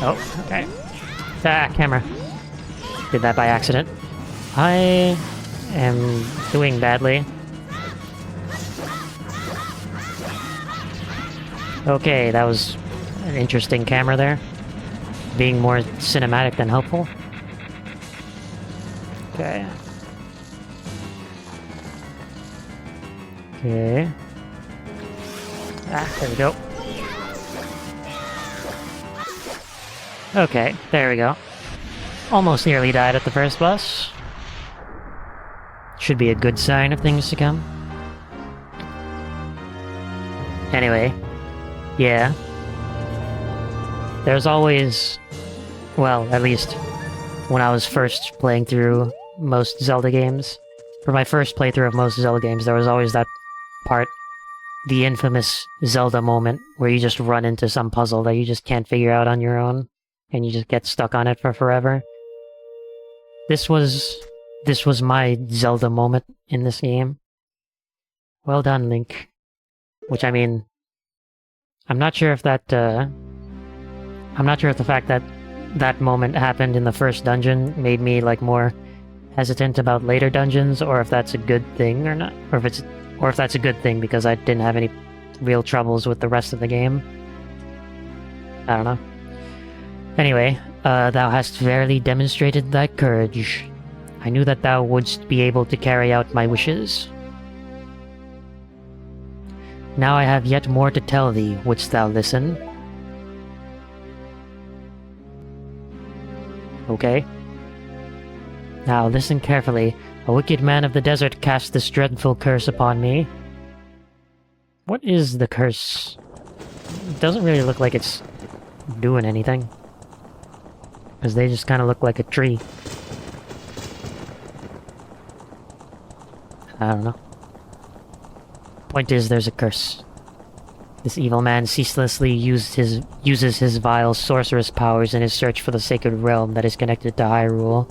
S1: Oh, okay. Ah, camera. Did that by accident. I am doing badly. Okay, that was an interesting camera there. Being more cinematic than helpful. Okay. Okay. Ah, there we go. Okay, there we go. Almost nearly died at the first boss. Should be a good sign of things to come. Anyway, yeah. There's always... Well, at least when I was first playing through most Zelda games. For my first playthrough of most Zelda games, there was always that part, the infamous Zelda moment, where you just run into some puzzle that you just can't figure out on your own, and you just get stuck on it for forever. This was my Zelda moment in this game. Well done, Link. Which, I mean, I'm not sure if that, I'm not sure if the fact that that moment happened in the first dungeon made me, like, more hesitant about later dungeons, or if that's a good thing or not, or if that's a good thing because I didn't have any real troubles with the rest of the game. I don't know. Anyway, thou hast fairly demonstrated thy courage. I knew that thou wouldst be able to carry out my wishes. Now I have yet more to tell thee. Wouldst thou listen? Okay. Now listen carefully. A wicked man of the desert cast this dreadful curse upon me. What is the curse? It doesn't really look like it's doing anything. Because they just kind of look like a tree. I don't know. Point is, there's a curse. This evil man ceaselessly uses his vile sorceress powers in his search for the sacred realm that is connected to Hyrule.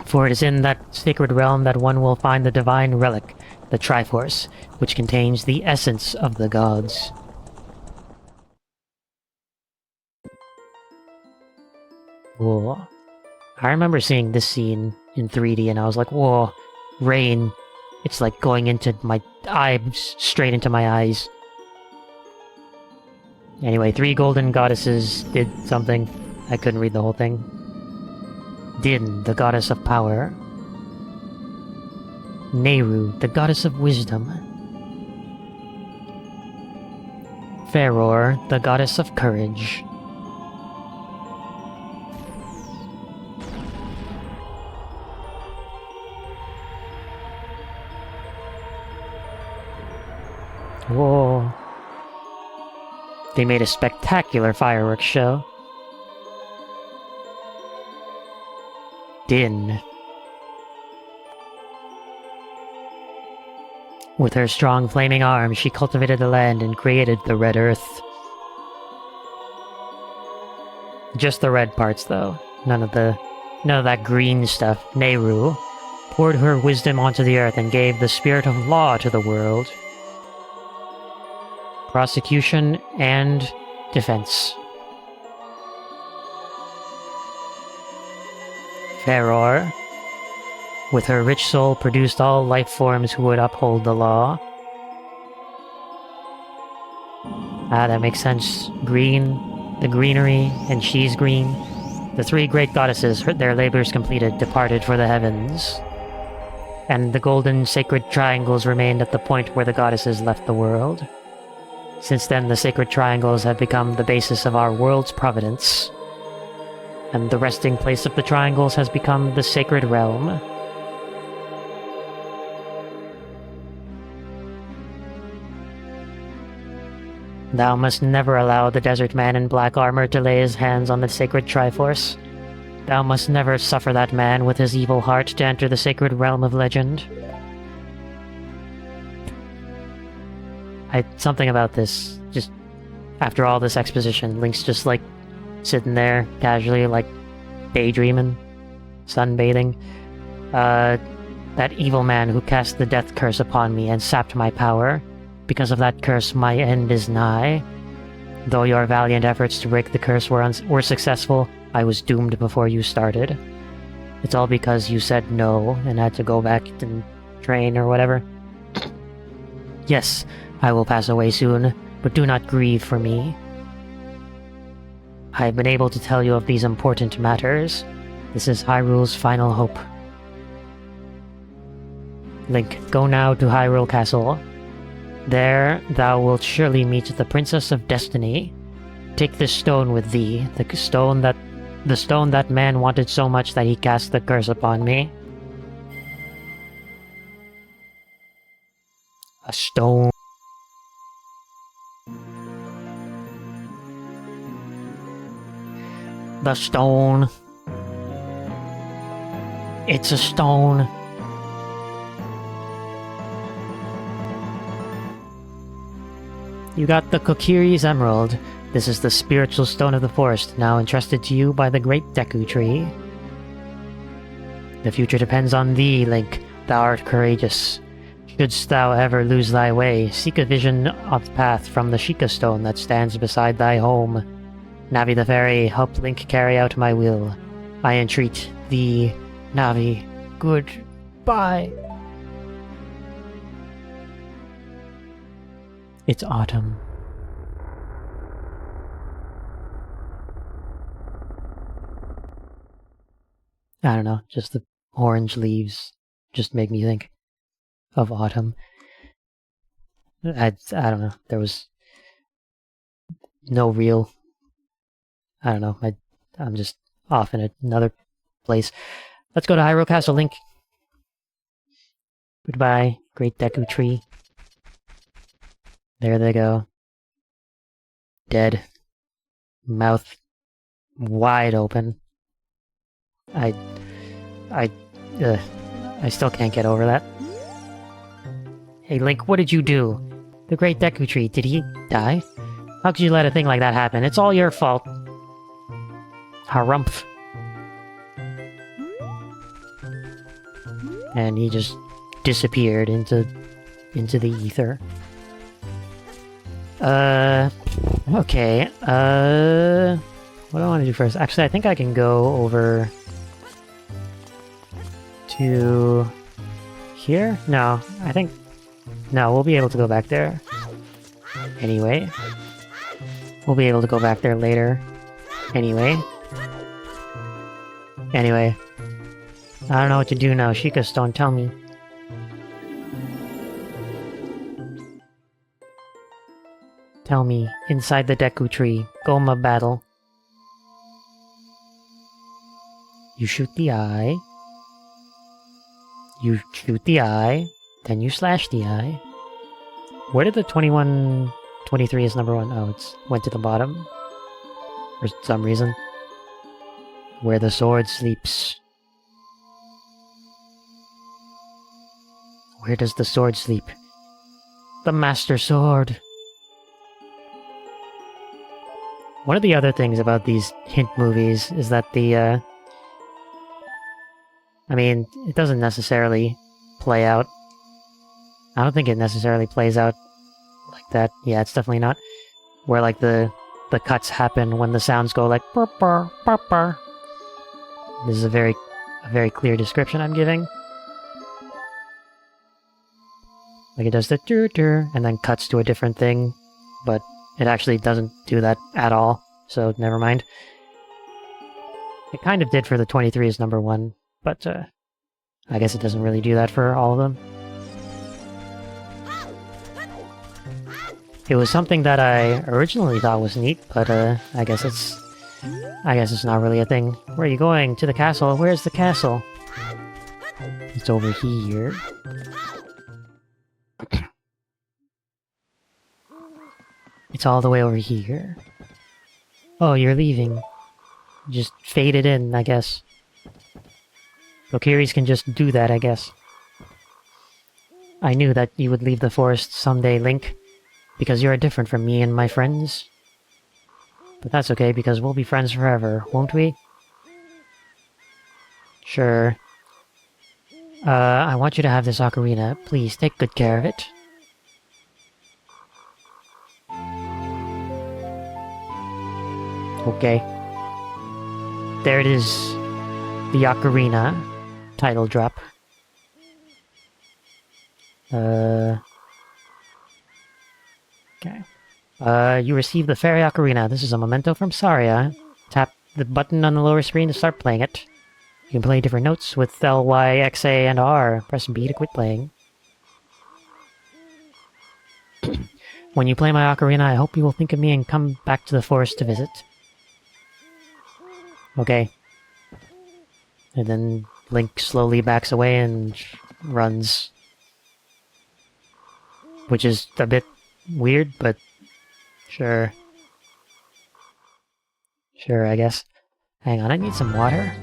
S1: For it is in that sacred realm that one will find the divine relic, the Triforce, which contains the essence of the gods. Whoa. I remember seeing this scene in 3D and I was like, whoa, rain. It's like going into my eyes, straight into my eyes. Anyway, 3 golden goddesses did something. I couldn't read the whole thing. Din, the goddess of power. Nehru, the goddess of wisdom. Feror, the goddess of courage. Whoa. They made a spectacular fireworks show. Din. With her strong flaming arms, she cultivated the land and created the Red Earth. Just the red parts, though. None of that green stuff. Nehru poured her wisdom onto the earth and gave the spirit of law to the world. Prosecution and defense. Feror, with her rich soul, produced all life forms who would uphold the law. Ah, that makes sense. Green, the greenery, and she's green. The 3 great goddesses, their labors completed, departed for the heavens. and the golden sacred triangles remained at the point where the goddesses left the world. Since then, the sacred triangles have become the basis of our world's providence, and the resting place of the triangles has become the sacred realm. Thou must never allow the desert man in black armor to lay his hands on the sacred Triforce. Thou must never suffer that man with his evil heart to enter the sacred realm of legend. Something about this, just after all this exposition, Link's just like sitting there casually, like daydreaming, sunbathing. That evil man who cast the death curse upon me and sapped my power. Because of that curse, my end is nigh. Though your valiant efforts to break the curse were successful, I was doomed before you started. It's all because you said no and had to go back and train or whatever. Yes, I will pass away soon, but do not grieve for me. I have been able to tell you of these important matters. This is Hyrule's final hope. Link, go now to Hyrule Castle. There thou wilt surely meet the Princess of Destiny. Take this stone with thee, the stone that man wanted so much that he cast the curse upon me. A stone. The stone. It's a stone. You got the Kokiri's Emerald. This is the spiritual stone of the forest, now entrusted to you by the great Deku tree. The future depends on thee, Link. Thou art courageous. Shouldst thou ever lose thy way, seek a vision of the path from the Sheikah stone that stands beside thy home. Navi the fairy, help Link carry out my will. I entreat thee, Navi. Goodbye. It's autumn. I don't know, just the orange leaves just make me think of autumn. I don't know, there was no real... I don't know, I'm just off in another place. Let's go to Hyrule Castle, Link. Goodbye, great Deku tree. There they go. Dead. Mouth wide open. I still can't get over that. Hey Link, what did you do? The great Deku tree, did he die? How could you let a thing like that happen? It's all your fault. Harumph. And he just disappeared into the ether. Okay, what do I want to do first? Actually, I think I can go over to here? No, no, we'll be able to go back there. Anyway. We'll be able to go back there later. Anyway. Anyway. I don't know what to do now. Sheikah Stone, tell me. Tell me, inside the Deku tree, Goma battle. You shoot the eye. You shoot the eye. Then you slash the eye. Where did the 21... 23 is number 1? Oh, it's went to the bottom. For some reason. Where the sword sleeps. Where does the sword sleep? The Master Sword! One of the other things about these hint movies is that the, I mean, it doesn't necessarily play out. I don't think it necessarily plays out like that. Yeah, it's definitely not. Where, like, the cuts happen when the sounds go like burr, burr, burr, burr. This is a very clear description I'm giving. Like, it does the doo-doo, and then cuts to a different thing, but it actually doesn't do that at all, so never mind. It kind of did for the 23 is number 1, but I guess it doesn't really do that for all of them. It was something that I originally thought was neat, but I guess it's not really a thing. Where are you going? To the castle? Where's the castle? It's over here. It's all the way over here. Oh, you're leaving. Just faded in, I guess. Valkyries can just do that, I guess. I knew that you would leave the forest someday, Link, because you're different from me and my friends. But that's okay, because we'll be friends forever, won't we? Sure. I want you to have this ocarina. Please, take good care of it. Okay. There it is. The ocarina. Title drop. Okay. You received the Fairy Ocarina. This is a memento from Saria. Tap the button on the lower screen to start playing it. You can play different notes with L, Y, X, A, and R. Press B to quit playing. When you play my ocarina, I hope you will think of me and come back to the forest to visit. Okay. And then Link slowly backs away and runs. Which is a bit weird, but sure. Sure, I guess. Hang on, I need some water.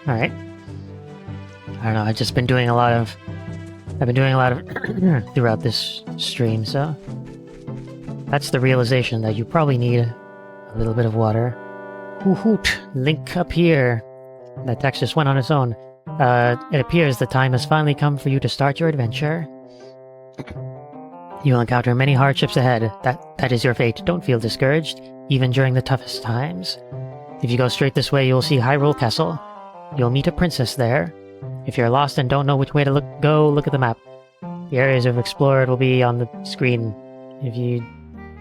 S1: Alright. I don't know, I've just been doing a lot of... throughout this stream, so... That's the realization that you probably need a little bit of water. Hoot! Link up here! That text just went on its own. It appears the time has finally come for you to start your adventure. You'll encounter many hardships ahead. That is your fate. Don't feel discouraged, even during the toughest times. If you go straight this way, you'll see Hyrule Castle. You'll meet a princess there. If you're lost and don't know which way to look at the map. The areas you've explored will be on the screen. If you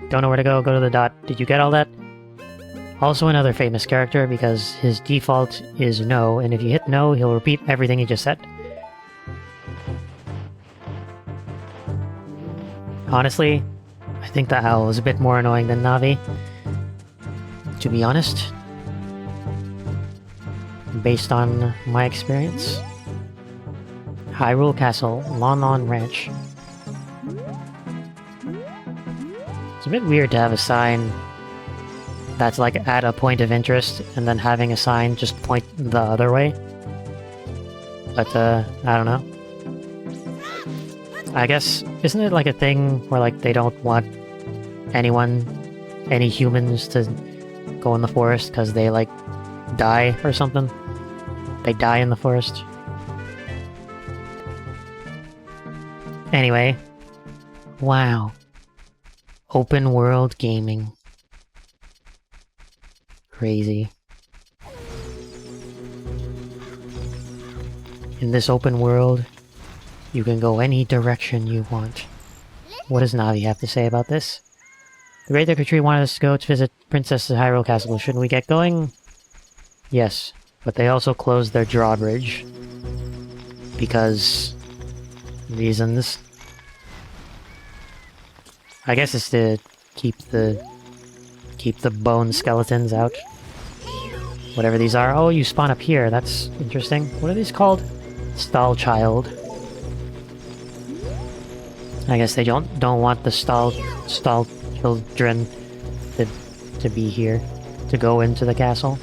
S1: don't know where to go to the dot. Did you get all that? Also another famous character, because his default is no, and if you hit no, he'll repeat everything he just said. Honestly, I think the owl is a bit more annoying than Navi. To be honest. Based on my experience. Hyrule Castle, Lon Lon Ranch. It's a bit weird to have a sign that's like at a point of interest, and then having a sign just point the other way. But, I don't know. I guess, isn't it like a thing where like they don't want any humans to go in the forest because they like die or something? They die in the forest. Anyway. Wow. Open world gaming. Crazy. In this open world, you can go any direction you want. What does Navi have to say about this? The Great Deku Tree wanted us to go to visit Princess Hyrule Castle. Shouldn't we get going? Yes, but they also closed their drawbridge. Because... reasons. I guess it's to keep the bone skeletons out. Whatever these are. Oh, you spawn up here. That's interesting. What are these called? Stall Child. I guess they don't want the stall children to be here, to go into the castle.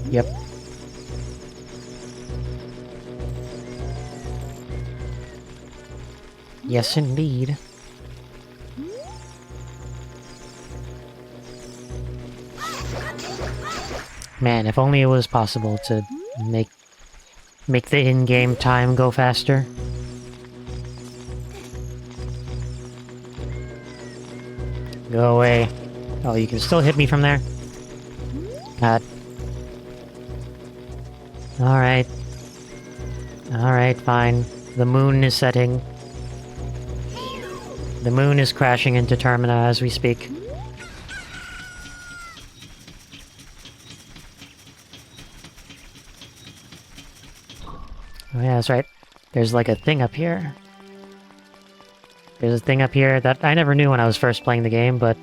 S1: Yep. Yes, indeed. Man, if only it was possible to make the in-game time go faster. Go away. Oh, you can still hit me from there? Alright. Alright, fine. The moon is setting. The moon is crashing into Termina as we speak. Oh yeah, that's right. There's like a thing up here. There's a thing up here that I never knew when I was first playing the game, but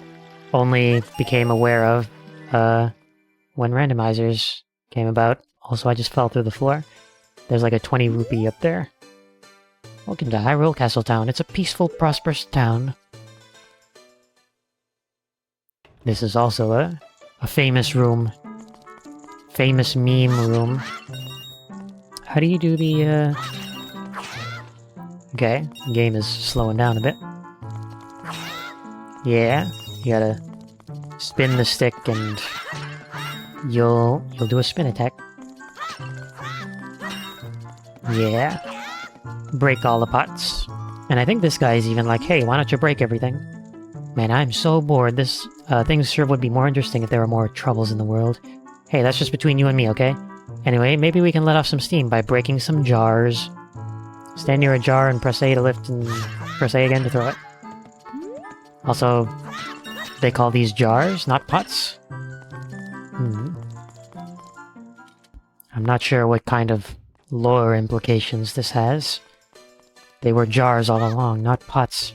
S1: only became aware of when randomizers came about. Also, I just fell through the floor. There's like a 20 rupee up there. Welcome to Hyrule Castle Town. It's a peaceful, prosperous town. This is also a famous room. Famous meme room. How do you do the, Okay, the game is slowing down a bit. Yeah, you gotta spin the stick and you'll do a spin attack. Yeah. Break all the pots. And I think this guy's even like, hey, why don't you break everything? Man, I'm so bored. This, things sure would be more interesting if there were more troubles in the world. Hey, that's just between you and me, okay? Anyway, maybe we can let off some steam by breaking some jars. Stand near a jar and press A to lift and press A again to throw it. Also, they call these jars, not pots. I'm not sure what kind of lore implications this has. They were jars all along, not pots.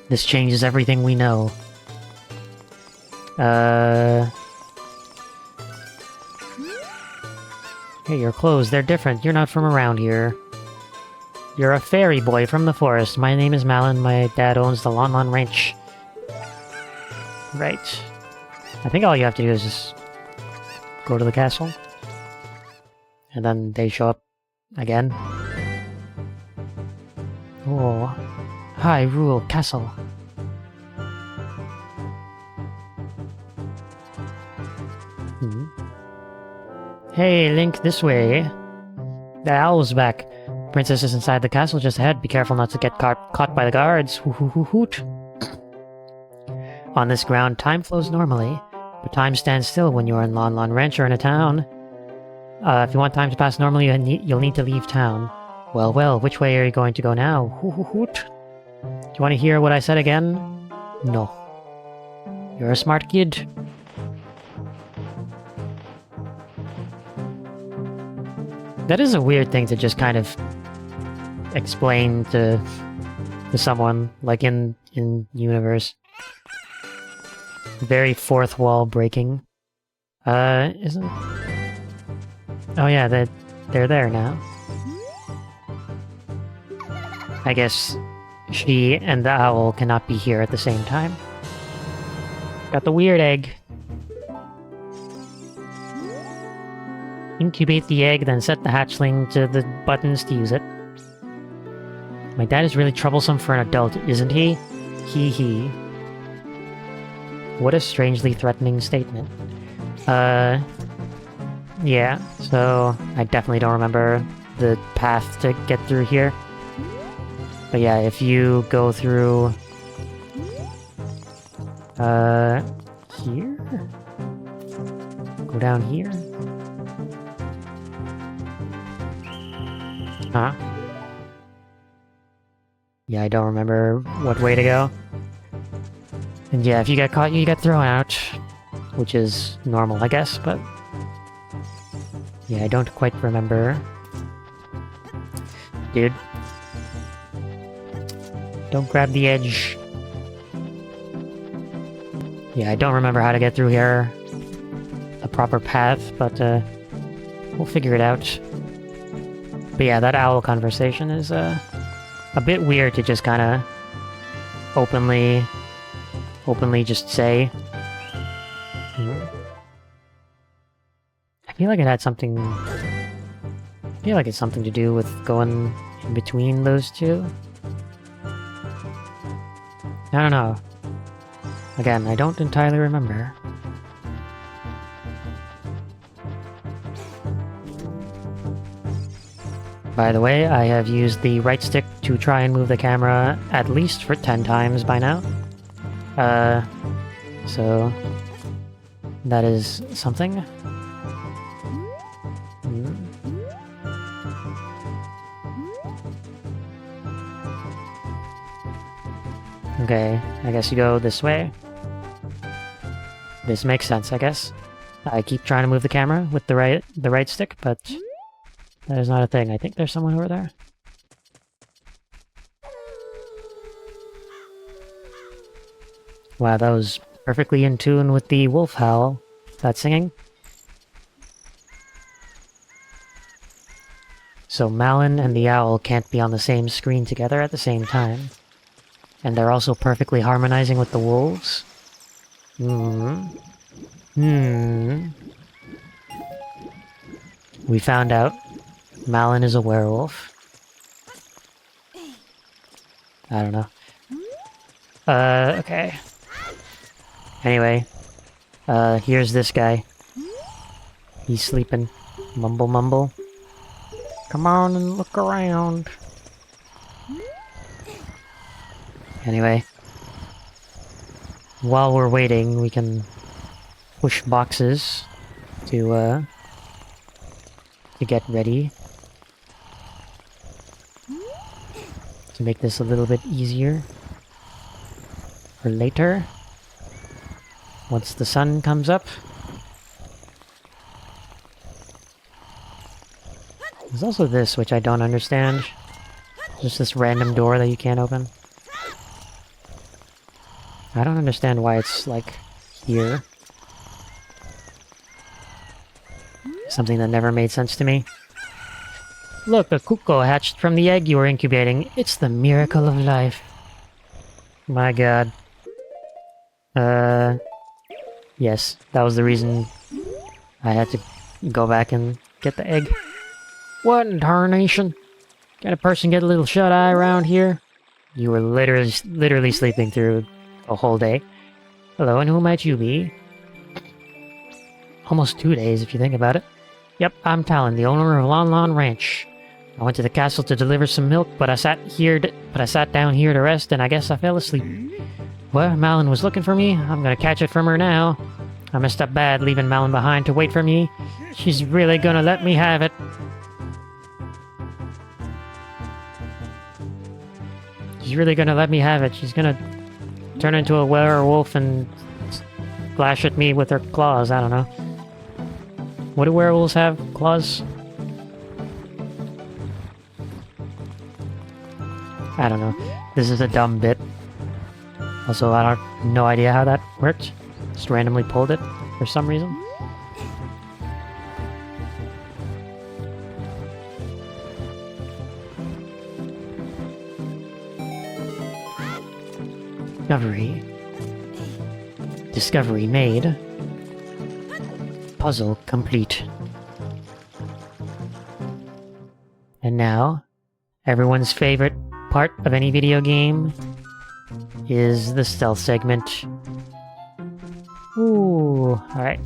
S1: This changes everything we know. Hey, your clothes, they're different. You're not from around here. You're a fairy boy from the forest. My name is Malin. My dad owns the Lon Lon Ranch. Right. I think all you have to do is just go to the castle. And then they show up again. Oh. Hyrule Castle. Hey, Link, this way. The owl's back. Princess is inside the castle just ahead. Be careful not to get caught by the guards. Hoot. On this ground, time flows normally, but time stands still when you're in Lon Lon Ranch or in a town. If you want time to pass normally, you'll need to leave town. Well, which way are you going to go now? Hoot. Do you want to hear what I said again? No. You're a smart kid. That is a weird thing to just kind of explain to someone, like in universe. Very fourth wall breaking. Isn't... Oh yeah, they're there now. I guess she and the owl cannot be here at the same time. Got the weird egg. Incubate the egg, then set the hatchling to the buttons to use it. My dad is really troublesome for an adult, isn't he? He. What a strangely threatening statement. Yeah, so I definitely don't remember the path to get through here. But yeah, if you go through... here? Go down here? Huh? Yeah, I don't remember what way to go. And yeah, if you get caught, you get thrown out. Which is normal, I guess, but... yeah, I don't quite remember. Dude. Don't grab the edge. Yeah, I don't remember how to get through here. A proper path, but we'll figure it out. But yeah, that owl conversation is a bit weird to just kind of openly just say. I feel like it had something... I feel like it's something to do with going in between those two. I don't know. Again, I don't entirely remember. By the way, I have used the right stick to try and move the camera at least for 10 times by now. So That is something. Hmm. Okay, I guess you go this way. This makes sense, I guess. I keep trying to move the camera with the right stick, but that is not a thing. I think there's someone over there. Wow, that was perfectly in tune with the wolf howl. That singing. So Malin and the owl can't be on the same screen together at the same time. And they're also perfectly harmonizing with the wolves. We found out Malin is a werewolf. I don't know. Okay. Anyway, here's this guy. He's sleeping. Mumble mumble. Come on and look around. Anyway. While we're waiting, we can push boxes to get ready. To make this a little bit easier. For later. Once the sun comes up. There's also this, which I don't understand. Just this random door that you can't open. I don't understand why it's, like, here. Something that never made sense to me. Look, a cuckoo hatched from the egg you were incubating. It's the miracle of life. My god. Yes, that was the reason I had to go back and get the egg. What in tarnation? Can a person get a little shut-eye around here? You were literally sleeping through a whole day. Hello, and who might you be? Almost 2 days, if you think about it. Yep, I'm Talon, the owner of Lon Lon Ranch. I went to the castle to deliver some milk, but I sat down here to rest, and I guess I fell asleep. Well, Malin was looking for me. I'm gonna catch it from her now. I messed up bad leaving Malin behind to wait for me. She's really gonna let me have it. She's really gonna let me have it. She's gonna turn into a werewolf and flash at me with her claws. I don't know. What do werewolves have? Claws? I don't know. This is a dumb bit. Also, I have no idea how that worked. Just randomly pulled it for some reason. Discovery made. Puzzle complete. And now, everyone's favorite part of any video game is the stealth segment. Ooh, alright.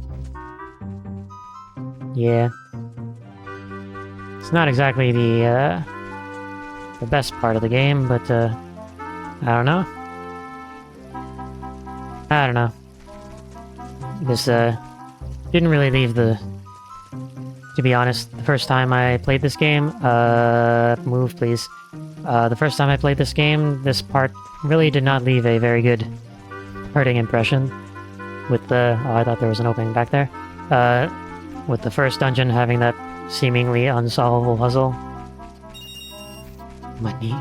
S1: Yeah. It's not exactly the best part of the game, but, I don't know. I don't know. This, didn't really leave the... To be honest, the first time I played this game, move please. The first time I played this game, this part really did not leave a very good hurting impression. With the... Oh, I thought there was an opening back there. With the first dungeon having that seemingly unsolvable puzzle. Money.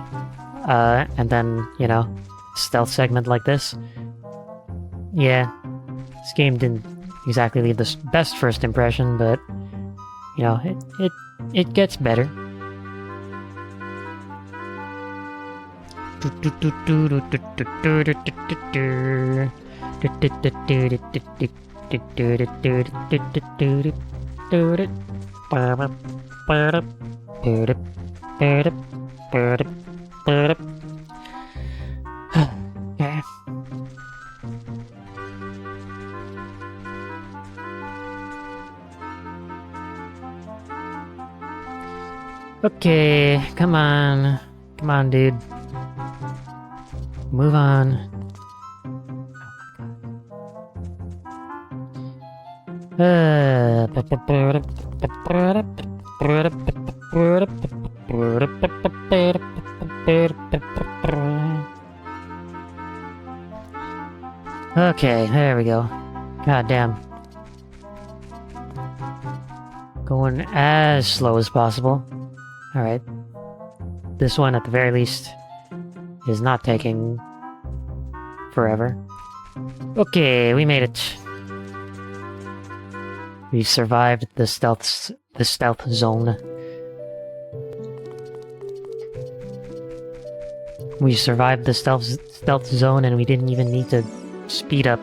S1: And then, you know, stealth segment like this. Yeah, this game didn't exactly leave the best first impression, but, you know, it gets better. Okay, come on. Come on, dude. Move on. Okay, there we go. God damn. Going as slow as possible. Alright. This one, at the very least, is not taking forever. Okay, we made it. We survived the stealth zone. We survived the stealth zone, and we didn't even need to speed up.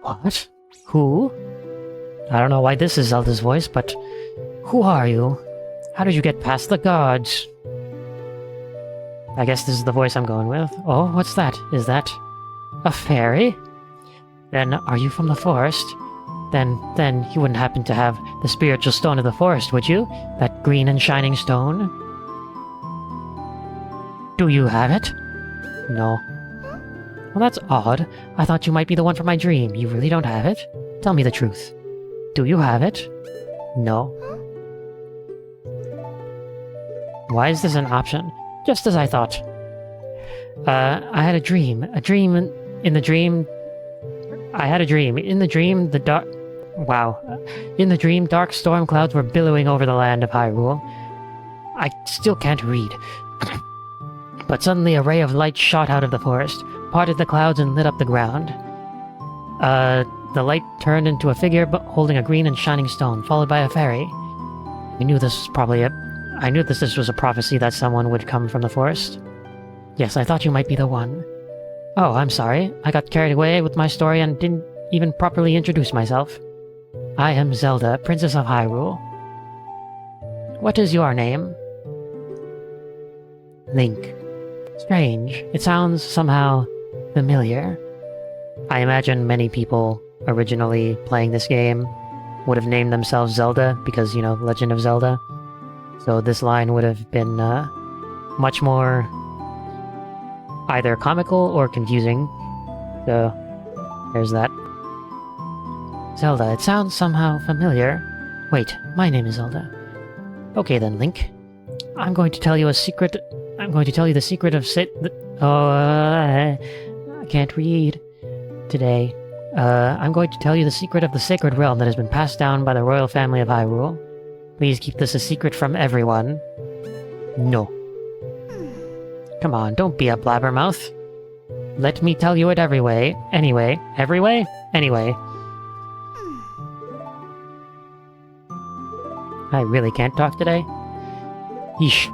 S1: What? Who? I don't know why this is Zelda's voice, but who are you? How did you get past the guards? I guess this is the voice I'm going with. Oh, what's that? Is that a fairy? Then are you from the forest? Then you wouldn't happen to have the spiritual stone of the forest, would you? That green and shining stone? Do you have it? No. Well, that's odd. I thought you might be the one from my dream. You really don't have it? Tell me the truth. Do you have it? No. Why is this an option? Just as I thought. I had a dream. In the dream, dark storm clouds were billowing over the land of Hyrule. I still can't read. But suddenly a ray of light shot out of the forest, parted the clouds and lit up the ground. The light turned into a figure holding a green and shining stone, followed by a fairy. I knew this was a prophecy that someone would come from the forest. Yes, I thought you might be the one. Oh, I'm sorry. I got carried away with my story and didn't even properly introduce myself. I am Zelda, Princess of Hyrule. What is your name? Link. Strange. It sounds somehow familiar. I imagine many people originally playing this game would have named themselves Zelda because, you know, Legend of Zelda. So this line would have been much more either comical or confusing. So there's that. Zelda, it sounds somehow familiar. Wait, my name is Zelda. Okay then, Link. I'm going to tell you a secret. I'm going to tell you the secret of I can't read today. I'm going to tell you the secret of the sacred realm that has been passed down by the royal family of Hyrule. Please keep this a secret from everyone. No. Come on, don't be a blabbermouth. Let me tell you it every way. Anyway. Every way? Anyway. I really can't talk today? Yeesh.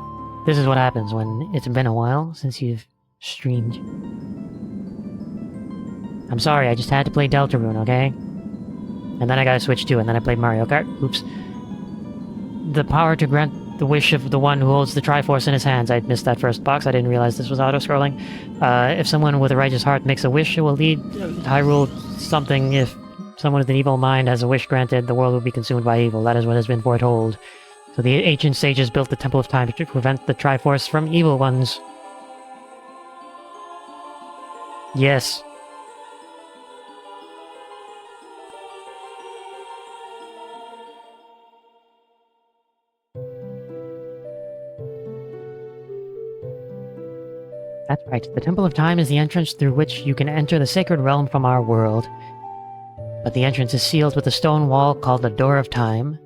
S1: This is what happens when it's been a while since you've streamed. I'm sorry, I just had to play Deltarune, okay? And then I gotta switch too, and then I played Mario Kart. Oops. The power to grant the wish of the one who holds the Triforce in his hands. I missed that first box, I didn't realize this was auto-scrolling. If someone with a righteous heart makes a wish, it will lead Hyrule something. If someone with an evil mind has a wish granted, the world will be consumed by evil. That is what has been foretold. So the ancient sages built the Temple of Time to prevent the Triforce from evil ones. Yes. That's right. The Temple of Time is the entrance through which you can enter the sacred realm from our world. But the entrance is sealed with a stone wall called the Door of Time.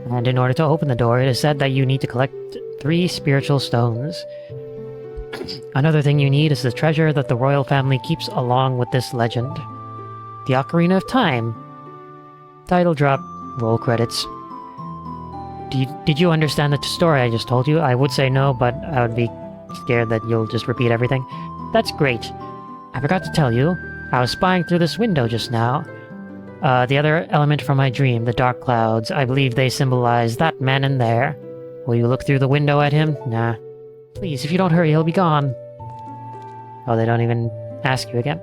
S1: And in order to open the door, it is said that you need to collect 3 spiritual stones. Another thing you need is the treasure that the royal family keeps along with this legend. The Ocarina of Time. Title drop. Roll credits. Did you understand the story I just told you? I would say no, but I would be scared that you'll just repeat everything. That's great. I forgot to tell you, I was spying through this window just now. The other element from my dream, the dark clouds, I believe they symbolize that man in there. Will you look through the window at him? Nah. Please, if you don't hurry, he'll be gone. Oh, they don't even ask you again?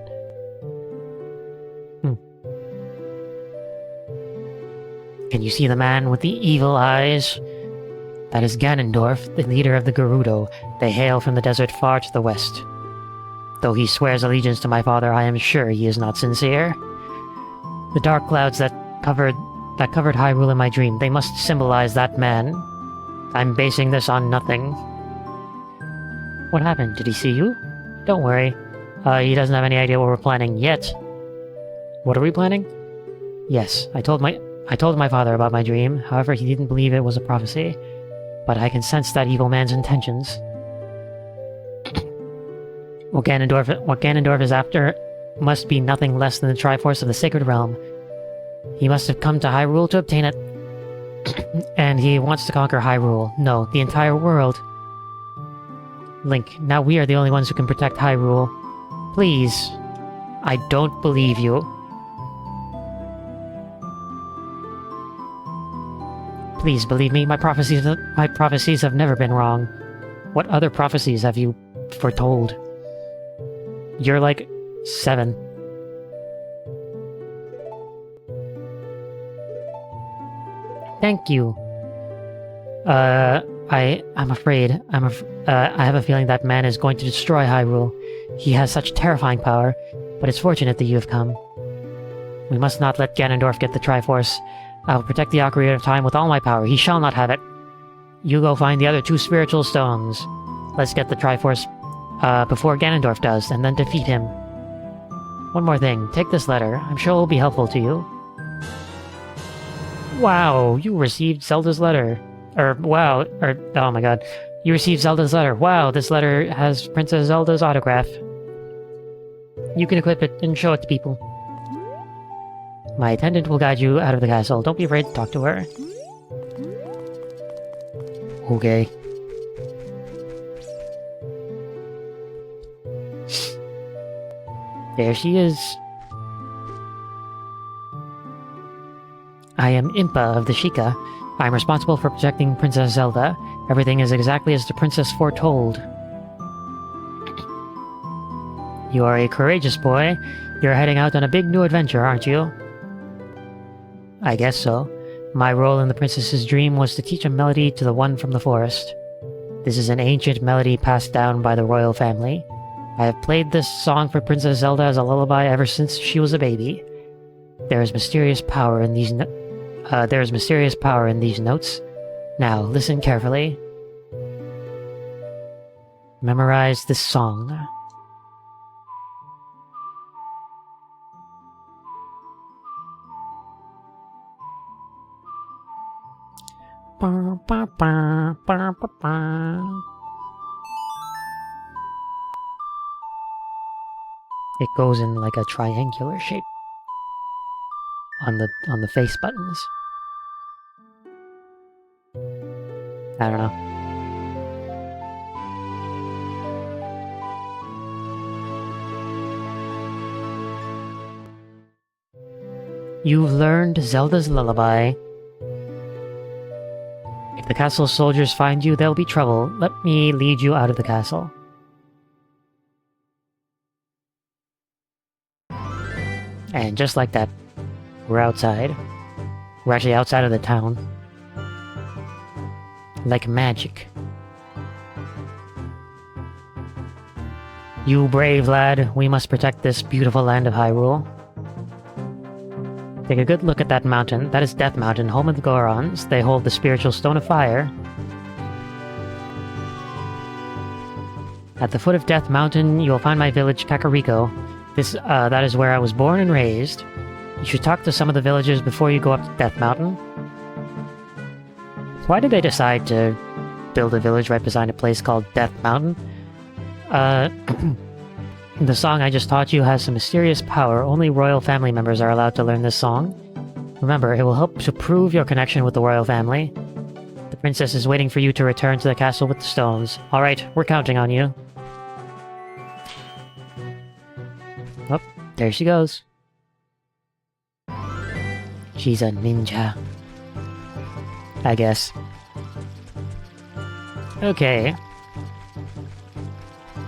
S1: Can you see the man with the evil eyes? That is Ganondorf, the leader of the Gerudo. They hail from the desert far to the west. Though he swears allegiance to my father, I am sure he is not sincere. The dark clouds that covered Hyrule in my dream, they must symbolize that man. I'm basing this on nothing. What happened? Did he see you? Don't worry. He doesn't have any idea what we're planning yet. What are we planning? Yes, I told my father about my dream. However, he didn't believe it was a prophecy. But I can sense that evil man's intentions. What Ganondorf is after must be nothing less than the Triforce of the Sacred Realm. He must have come to Hyrule to obtain it. And he wants to conquer Hyrule. No, the entire world. Link, now we are the only ones who can protect Hyrule. Please. I don't believe you. Please believe me, my prophecies have never been wrong. What other prophecies have you foretold? You're like 7. Thank you. I'm afraid. I have a feeling that man is going to destroy Hyrule. He has such terrifying power, but it's fortunate that you have come. We must not let Ganondorf get the Triforce. I will protect the Ocarina of Time with all my power. He shall not have it. You go find the other 2 spiritual stones. Let's get the Triforce before Ganondorf does, and then defeat him. One more thing. Take this letter. I'm sure it will be helpful to you. Wow, you received Zelda's letter. Oh my god. You received Zelda's letter. Wow, this letter has Princess Zelda's autograph. You can equip it and show it to people. My attendant will guide you out of the castle. Don't be afraid to talk to her. Okay. There she is. I am Impa of the Sheikah. I am responsible for protecting Princess Zelda. Everything is exactly as the princess foretold. You are a courageous boy. You're heading out on a big new adventure, aren't you? I guess so. My role in the princess's dream was to teach a melody to the one from the forest. This is an ancient melody passed down by the royal family. I have played this song for Princess Zelda as a lullaby ever since she was a baby. There is mysterious power in these notes. Now, listen carefully. Memorize this song. It goes in like a triangular shape on the face buttons. I don't know. You've learned Zelda's lullaby. If the castle soldiers find you, there'll be trouble. Let me lead you out of the castle. And just like that, we're outside. We're actually outside of the town. Like magic. You brave lad, we must protect this beautiful land of Hyrule. Take a good look at that mountain. That is Death Mountain, home of the Gorons. They hold the spiritual Stone of Fire. At the foot of Death Mountain, you will find my village, Kakariko. That is where I was born and raised. You should talk to some of the villagers before you go up to Death Mountain. Why did they decide to build a village right beside a place called Death Mountain? The song I just taught you has some mysterious power. Only royal family members are allowed to learn this song. Remember, it will help to prove your connection with the royal family. The princess is waiting for you to return to the castle with the stones. Alright, we're counting on you. Oh, there she goes. She's a ninja. I guess. Okay.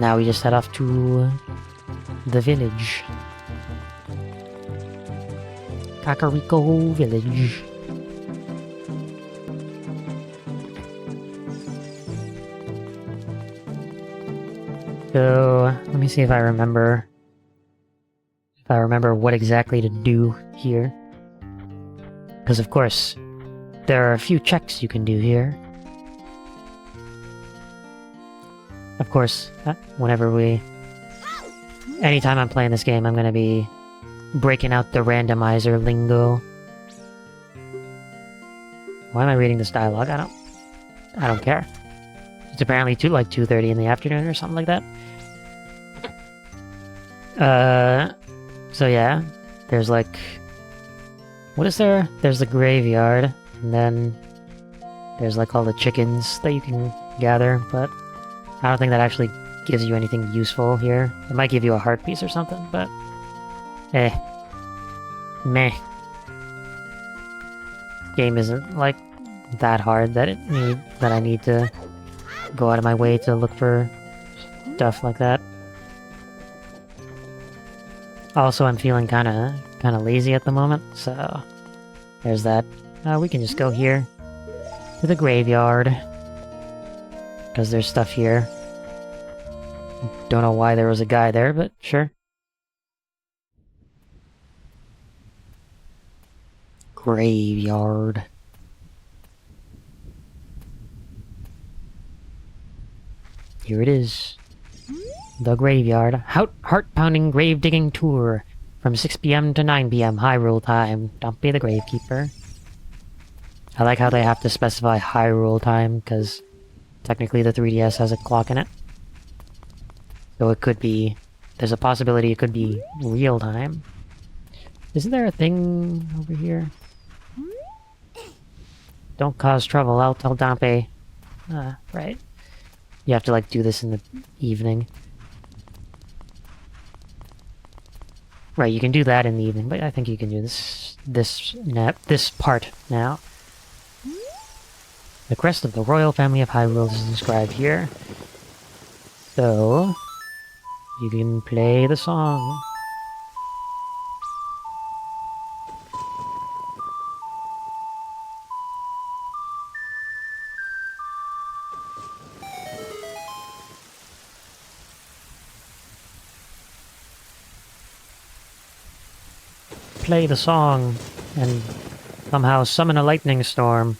S1: Now we just head off to the village. Kakariko Village. So, let me see if I remember I remember what exactly to do here. Because, of course, there are a few checks you can do here. Of course, anytime I'm playing this game, I'm gonna be breaking out the randomizer lingo. Why am I reading this dialogue? I don't care. It's apparently 2:30 in the afternoon or something like that. So yeah, there's like... What is there? There's the graveyard, and then there's like all the chickens that you can gather, but I don't think that actually gives you anything useful here. It might give you a heart piece or something, but... Meh. Game isn't, like, that hard that I need to go out of my way to look for stuff like that. Also, I'm feeling kinda lazy at the moment, so there's that. We can just go here to the graveyard, because there's stuff here. Don't know why there was a guy there, but sure. Graveyard. Here it is. The graveyard. Heart-pounding grave-digging tour. From 6 p.m. to 9 p.m. Hyrule time. Don't be the gravekeeper. I like how they have to specify Hyrule time, because technically the 3DS has a clock in it. So it could be... There's a possibility it could be real time. Isn't there a thing over here? Don't cause trouble, I'll tell Dampe. Right. You have to, like, do this in the evening. Right, you can do that in the evening, but I think you can do this part now. The crest of the royal family of Hyrule is described here. So, you can play the song. Play the song, and somehow summon a lightning storm.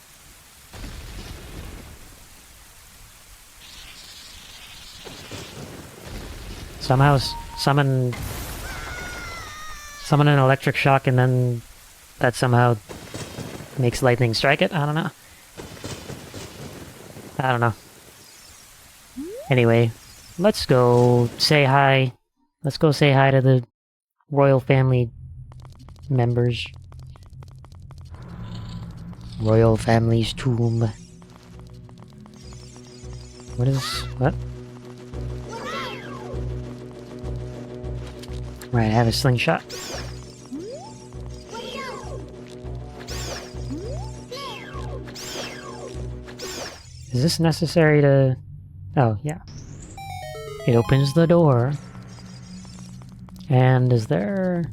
S1: Somehow summon an electric shock, and then that somehow makes lightning strike it? I don't know. I don't know. Anyway, let's go say hi. Let's go say hi to the royal family members. Royal family's tomb. What? Right, I have a slingshot. Is this necessary to... Oh, yeah. It opens the door. And is there...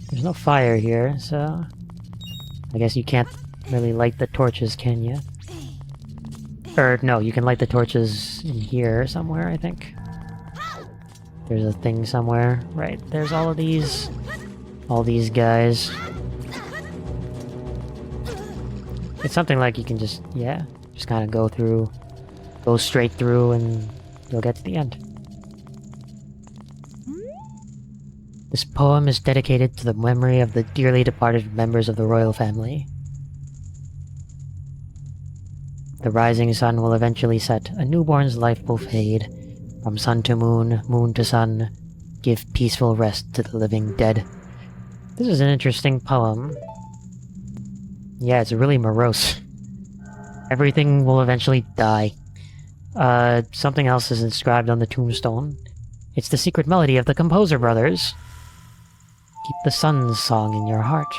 S1: There's no fire here, so... I guess you can't really light the torches, can you? Or, no, you can light the torches in here somewhere, I think. There's a thing somewhere. Right, there's all these guys. It's something like you can just, yeah, just kind of go straight through and you'll get to the end. This poem is dedicated to the memory of the dearly departed members of the royal family. The rising sun will eventually set, a newborn's life will fade. From sun to moon, moon to sun, give peaceful rest to the living dead. This is an interesting poem. Yeah, it's really morose. Everything will eventually die. Something else is inscribed on the tombstone. It's the secret melody of the Composer Brothers. Keep the sun's song in your heart.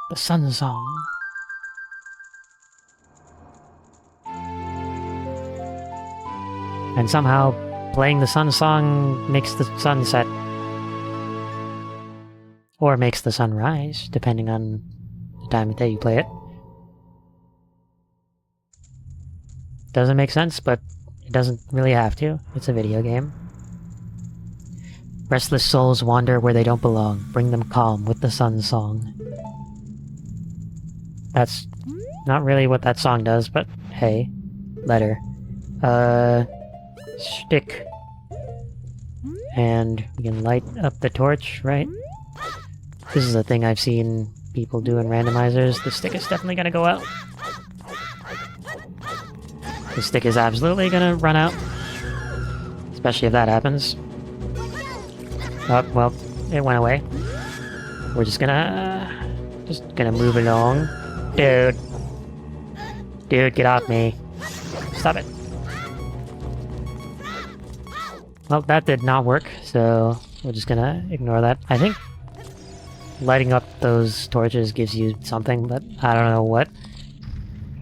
S1: The sun song. And somehow, playing the sun song makes the sun set. Or makes the sun rise, depending on the time of day you play it. doesn't make sense, but it doesn't really have to. It's a video game. Restless souls wander where they don't belong. Bring them calm with the sun song. That's not really what that song does, but hey. Letter. Stick. And we can light up the torch, right? This is a thing I've seen people do in randomizers. The stick is definitely gonna go out. The stick is absolutely gonna run out. Especially if that happens. Oh, well, it went away. We're just gonna move along. Dude. Dude, get off me. Stop it. Well, that did not work, so we're just gonna ignore that. I think lighting up those torches gives you something, but I don't know what.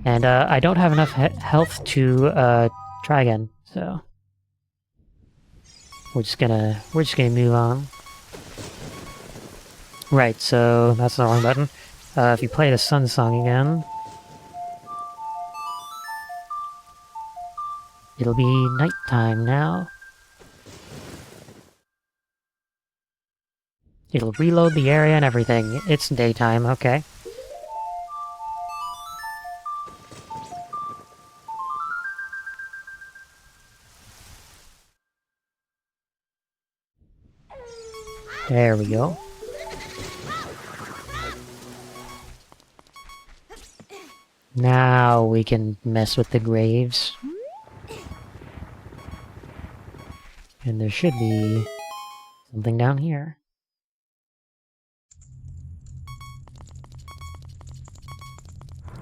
S1: And I don't have enough health to try again, so we're just gonna move on. Right, so that's the wrong button. If you play the sun song again, it'll be nighttime now. It'll reload the area and everything. It's daytime, okay. There we go. Now we can mess with the graves. And there should be something down here.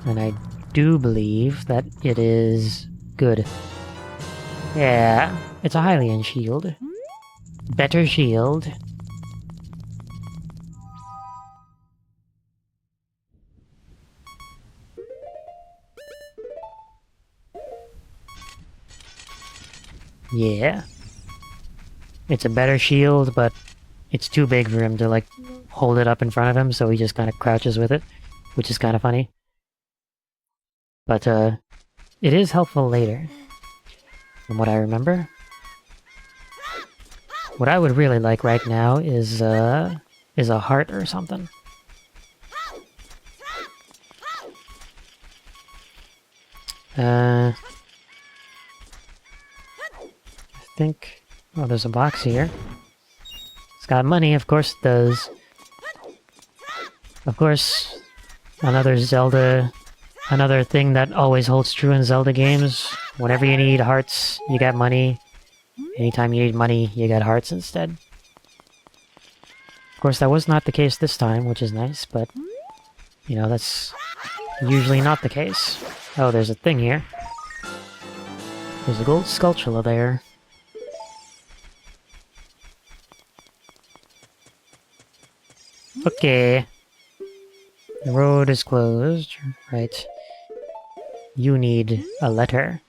S1: And I do believe that it is good. Yeah, it's a Hylian shield. Better shield. Yeah. It's a better shield, but it's too big for him to, like, hold it up in front of him, so he just kind of crouches with it, which is kind of funny. But, it is helpful later, from what I remember. What I would really like right now is a heart or something. I think... Oh, there's a box here. It's got money, of course it does. Of course, another Zelda... Another thing that always holds true in Zelda games. Whenever you need hearts, you get money. Anytime you need money, you get hearts instead. Of course, that was not the case this time, which is nice, but... You know, that's usually not the case. Oh, there's a thing here. There's a gold sculpture there. Okay. The road is closed. Right. You need a letter.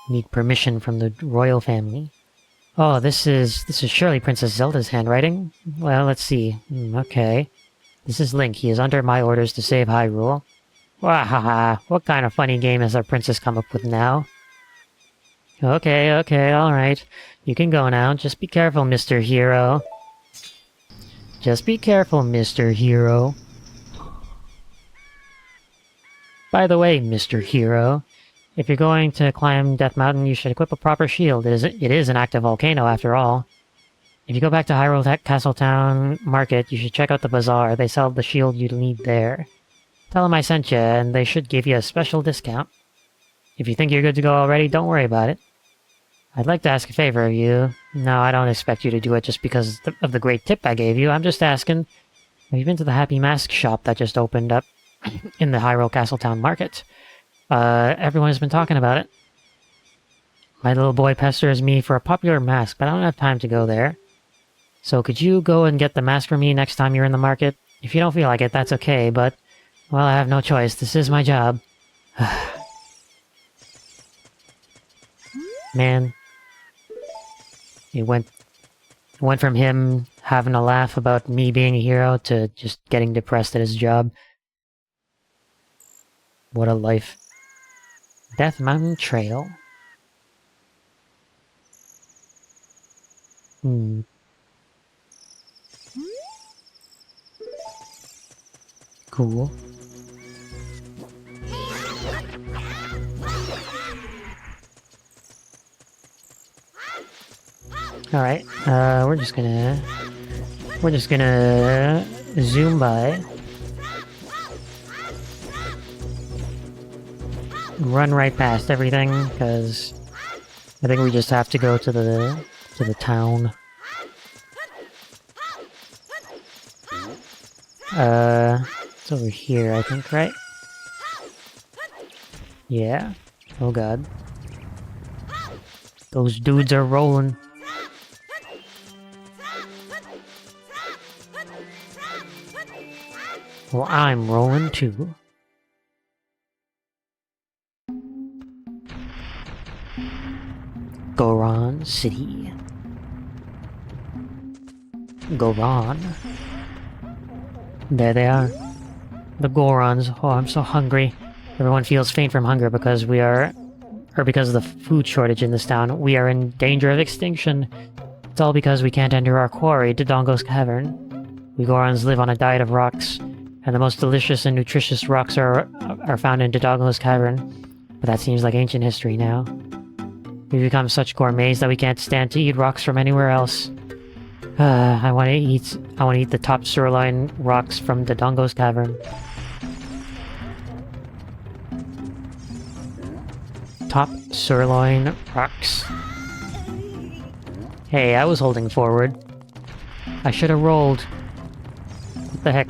S1: Need permission from the royal family. Oh, this is surely Princess Zelda's handwriting. Well, let's see. Okay. This is Link. He is under my orders to save Hyrule. Wahaha! What kind of funny game has our princess come up with now? Okay, alright. You can go now. Just be careful, Mr. Hero. Just be careful, Mr. Hero. By the way, Mr. Hero, if you're going to climb Death Mountain, you should equip a proper shield. It is an active volcano, after all. If you go back to Hyrule Castletown Market, you should check out the bazaar. They sell the shield you'll need there. Tell them I sent you, and they should give you a special discount. If you think you're good to go already, don't worry about it. I'd like to ask a favor of you. No, I don't expect you to do it just because of the great tip I gave you. I'm just asking, have you been to the Happy Mask shop that just opened up in the Hyrule Castletown Market? Everyone has been talking about it. My little boy pesters me for a popular mask, but I don't have time to go there. So could you go and get the mask for me next time you're in the market? If you don't feel like it, that's okay, but... Well, I have no choice. This is my job. Man. It went from him having a laugh about me being a hero to just getting depressed at his job. What a life. Death Mountain Trail. Cool. Alright, we're just gonna zoom by. Run right past everything, because I think we just have to go to the town. It's over here, I think, right? Yeah. Oh god. Those dudes are rolling. Well, I'm rolling too. Goron City. Goron. There they are. The Gorons. Oh, I'm so hungry. Everyone feels faint from hunger because because of the food shortage in this town. We are in danger of extinction. It's all because we can't enter our quarry, Dodongo's Cavern. We Gorons live on a diet of rocks, and the most delicious and nutritious rocks are found in Dodongo's Cavern. But that seems like ancient history now. We've become such gourmets that we can't stand to eat rocks from anywhere else. I want to eat the top sirloin rocks from Dodongo's Cavern. Top sirloin rocks. Hey, I was holding forward. I should have rolled. What the heck?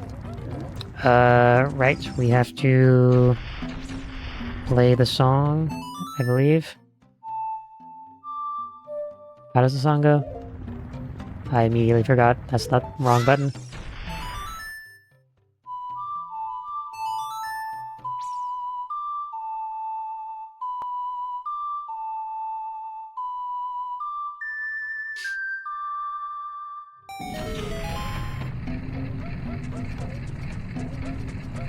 S1: Right, we have to play the song, I believe. How does the song go? I immediately forgot. That's the wrong button.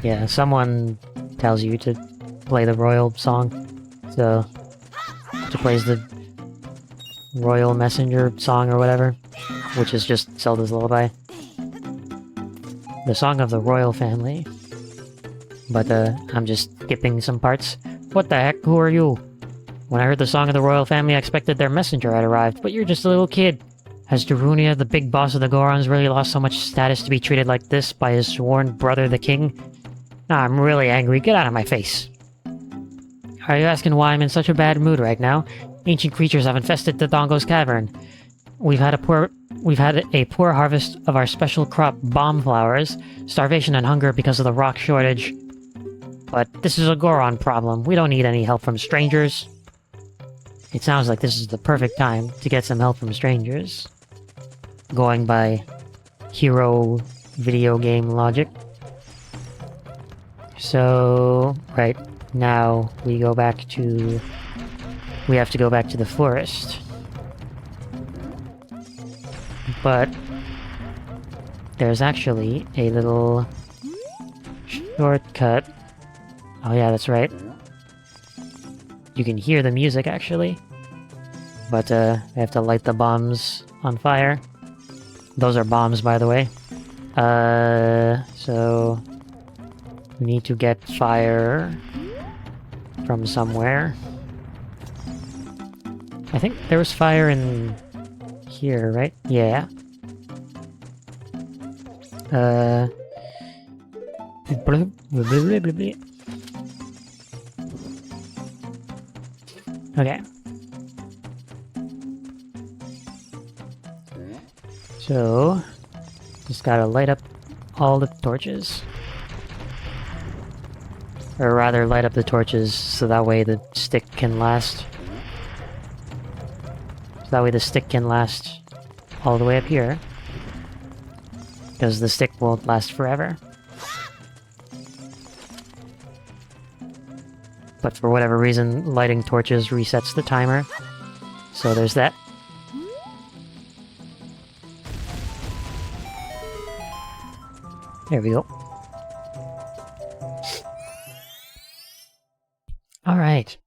S1: Yeah, someone tells you to play the royal song. So, it plays the royal messenger song or whatever, which is just Zelda's lullaby. The song of the royal family. But, I'm just skipping some parts. What the heck? Who are you? When I heard the song of the royal family, I expected their messenger had arrived, but you're just a little kid. Has Darunia, the big boss of the Gorons, really lost so much status to be treated like this by his sworn brother, the king? Nah, I'm really angry. Get out of my face. Are you asking why I'm in such a bad mood right now? Ancient creatures have infested Dodongo's Cavern. We've had a poor harvest of our special crop, bomb flowers, starvation and hunger because of the rock shortage. But this is a Goron problem. We don't need any help from strangers. It sounds like this is the perfect time to get some help from strangers. Going by hero video game logic. So, right, now we have to go back to the forest. But there's actually a little shortcut. Oh yeah, that's right. You can hear the music actually. But I have to light the bombs on fire. Those are bombs, by the way. So we need to get fire from somewhere. I think there was fire in here, right? Yeah. Okay. So, just gotta light up all the torches. Or rather, light up the torches so that way the stick can last. So that way the stick can last all the way up here. Because the stick won't last forever. But for whatever reason, lighting torches resets the timer. So there's that. There we go. Alright.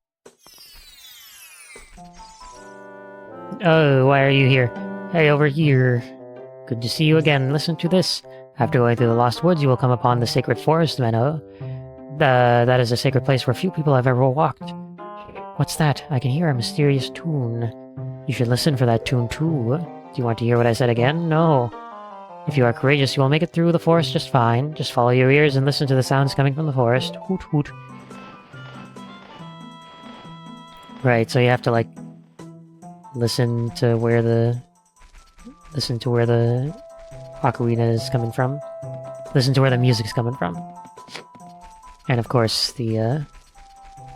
S1: Oh, why are you here? Hey, over here. Good to see you again. Listen to this. After going through the Lost Woods, you will come upon the Sacred Forest Meadow. That is a sacred place where few people have ever walked. What's that? I can hear a mysterious tune. You should listen for that tune too. Do you want to hear what I said again? No. If you are courageous, you will make it through the forest just fine. Just follow your ears and listen to the sounds coming from the forest. Hoot hoot. Right, so you have to like listen to where the ocarina is coming from. Listen to where the music's coming from. And of course, the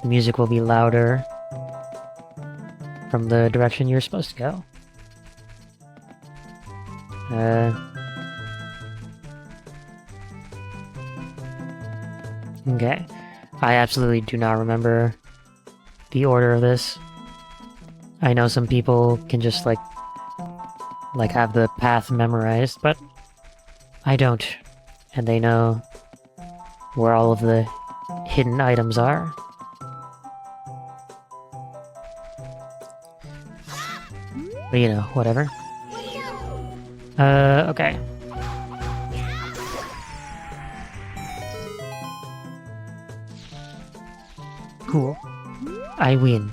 S1: music will be louder from the direction you're supposed to go. Okay. I absolutely do not remember the order of this. I know some people can just like have the path memorized, but I don't. And they know where all of the hidden items are. But you know, whatever. Okay. Cool. I win.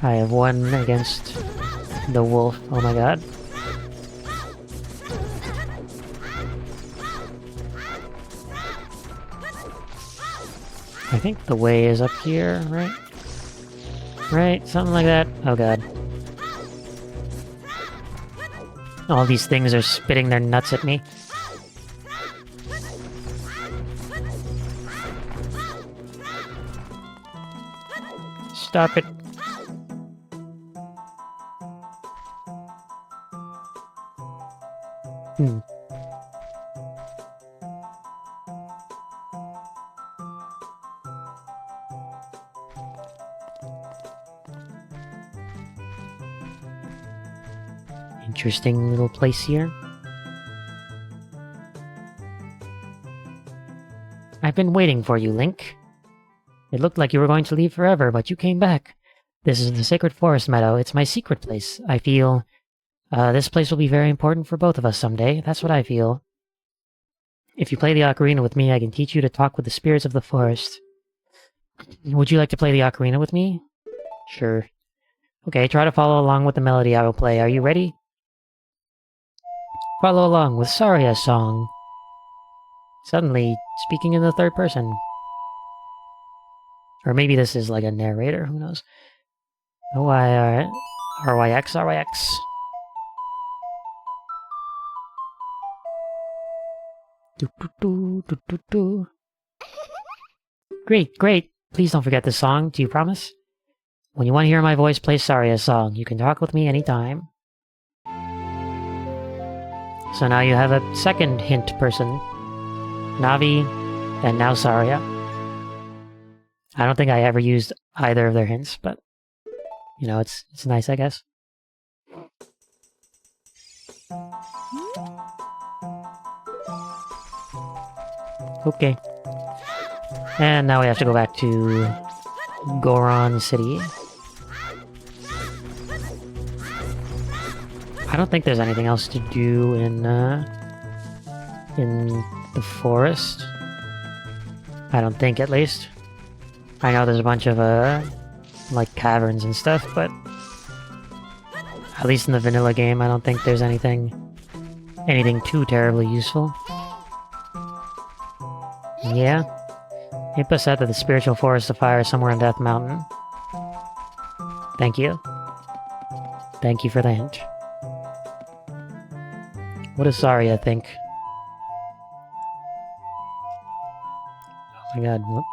S1: I have won against the wolf. Oh my god. I think the way is up here, right? Right? Something like that. Oh god. All these things are spitting their nuts at me. Stop it. Interesting little place here. I've been waiting for you, Link. It looked like you were going to leave forever, but you came back. This is the Sacred Forest Meadow. It's my secret place. I feel this place will be very important for both of us someday. That's what I feel. If you play the ocarina with me, I can teach you to talk with the spirits of the forest. Would you like to play the ocarina with me? Sure. Okay, try to follow along with the melody I will play. Are you ready? Follow along with Saria's song. Suddenly, speaking in the third person. Or maybe this is like a narrator, who knows? RYX, RYX. Great, great. Please don't forget this song, do you promise? When you want to hear my voice play Saria's song, you can talk with me anytime. So now you have a second hint person. Navi, and now Saria. I don't think I ever used either of their hints, but you know, it's nice, I guess. Okay. And now we have to go back to Goron City. I don't think there's anything else to do in the forest. I don't think, at least. I know there's a bunch of, like, caverns and stuff, but at least in the vanilla game, I don't think there's anything too terribly useful. Yeah. Impa said that the spiritual forest of fire is somewhere on Death Mountain. Thank you. Thank you for the hint. What does Saria think? Oh my god, what?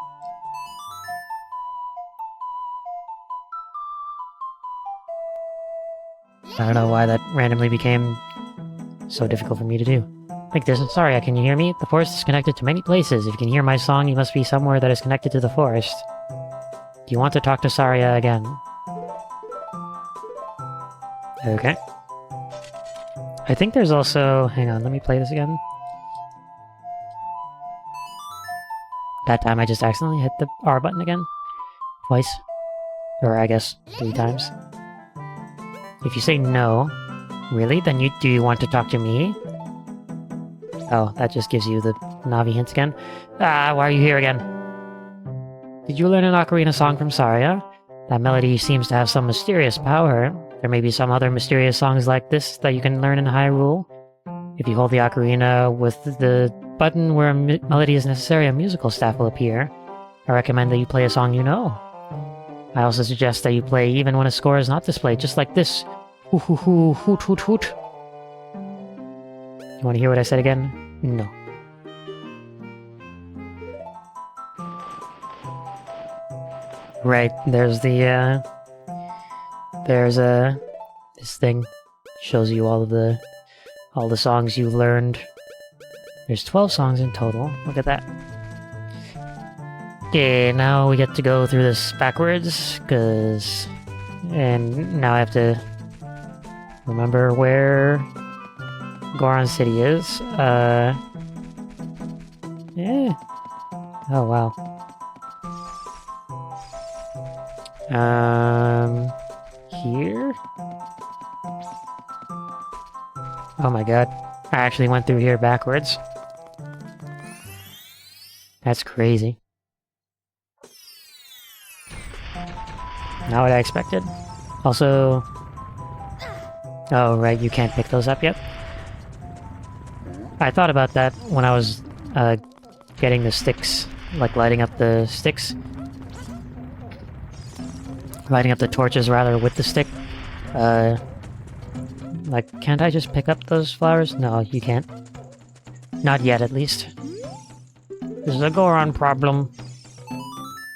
S1: I don't know why that randomly became so difficult for me to do. Like this, Saria, can you hear me? The forest is connected to many places. If you can hear my song, you must be somewhere that is connected to the forest. Do you want to talk to Saria again? Okay. I think there's also... Hang on, let me play this again. That time I just accidentally hit the R button again. Twice. Or I guess 3 times. If you say no, really? Then do you want to talk to me? Oh, that just gives you the Navi hints again. Ah, why are you here again? Did you learn an Ocarina song from Saria? That melody seems to have some mysterious power. There may be some other mysterious songs like this that you can learn in Hyrule. If you hold the Ocarina with the button where a melody is necessary, a musical staff will appear. I recommend that you play a song you know. I also suggest that you play even when a score is not displayed, just like this. Hoo hoo hoo, hoot hoot hoot. You want to hear what I said again? No. Right, there's the, this thing. Shows you all the songs you learned. There's 12 songs in total. Look at that. Okay, now we get to go through this backwards, and now I have to remember where Goron City is. Yeah. Oh, wow. Here? Oh my god. I actually went through here backwards. That's crazy. Not what I expected. Also... Oh, right, you can't pick those up yet? I thought about that when I was, getting the sticks. Like, lighting up the sticks. Lighting up the torches, rather, with the stick. Like, can't I just pick up those flowers? No, you can't. Not yet, at least. This is a Goron problem.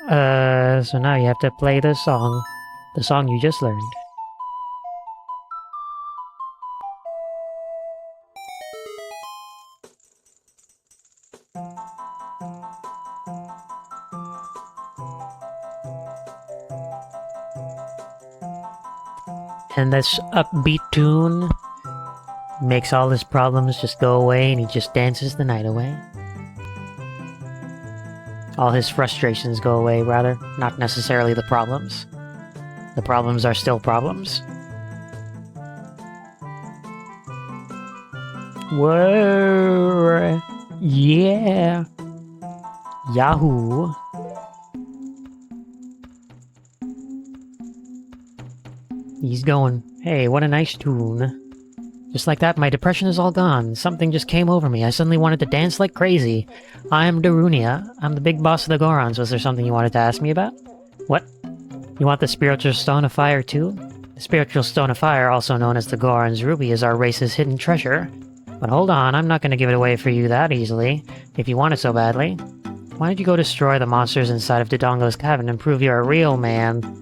S1: So now you have to play the song you just learned. And this upbeat tune makes all his problems just go away, and he just dances the night away. All his frustrations go away, rather, not necessarily the problems. The problems are still problems. Whoa! Yeah! Yahoo! He's going, hey, what a nice tune. Just like that, my depression is all gone. Something just came over me. I suddenly wanted to dance like crazy. I'm Darunia. I'm the big boss of the Gorons. Was there something you wanted to ask me about? What? You want the Spiritual Stone of Fire too? The Spiritual Stone of Fire, also known as the Goron's Ruby, is our race's hidden treasure. But hold on, I'm not going to give it away for you that easily, if you want it so badly. Why don't you go destroy the monsters inside of Dodongo's Cavern and prove you're a real man?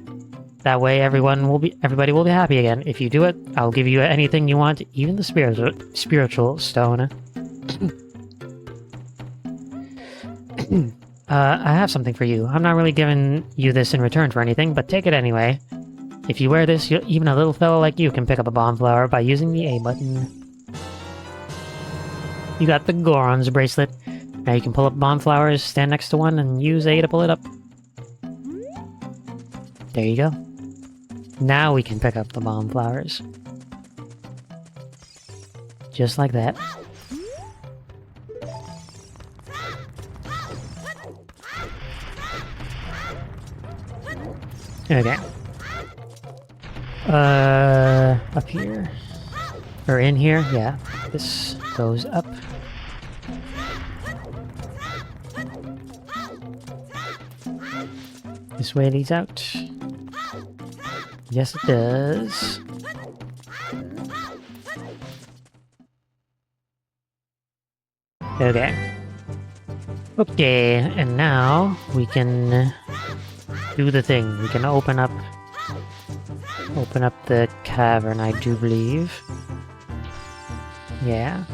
S1: That way everybody will be happy again. If you do it, I'll give you anything you want, even the spiritual stone. I have something for you. I'm not really giving you this in return for anything, but take it anyway. If you wear this, even a little fellow like you can pick up a bomb flower by using the A button. You got the Goron's bracelet. Now you can pull up bomb flowers, stand next to one, and use A to pull it up. There you go. Now we can pick up the bomb flowers. Just like that. Okay. Up here? Or in here? Yeah. This goes up. This way leads out. Yes, it does. Okay. Okay, and now we can do the thing. We can open up the cavern, I do believe. Yeah.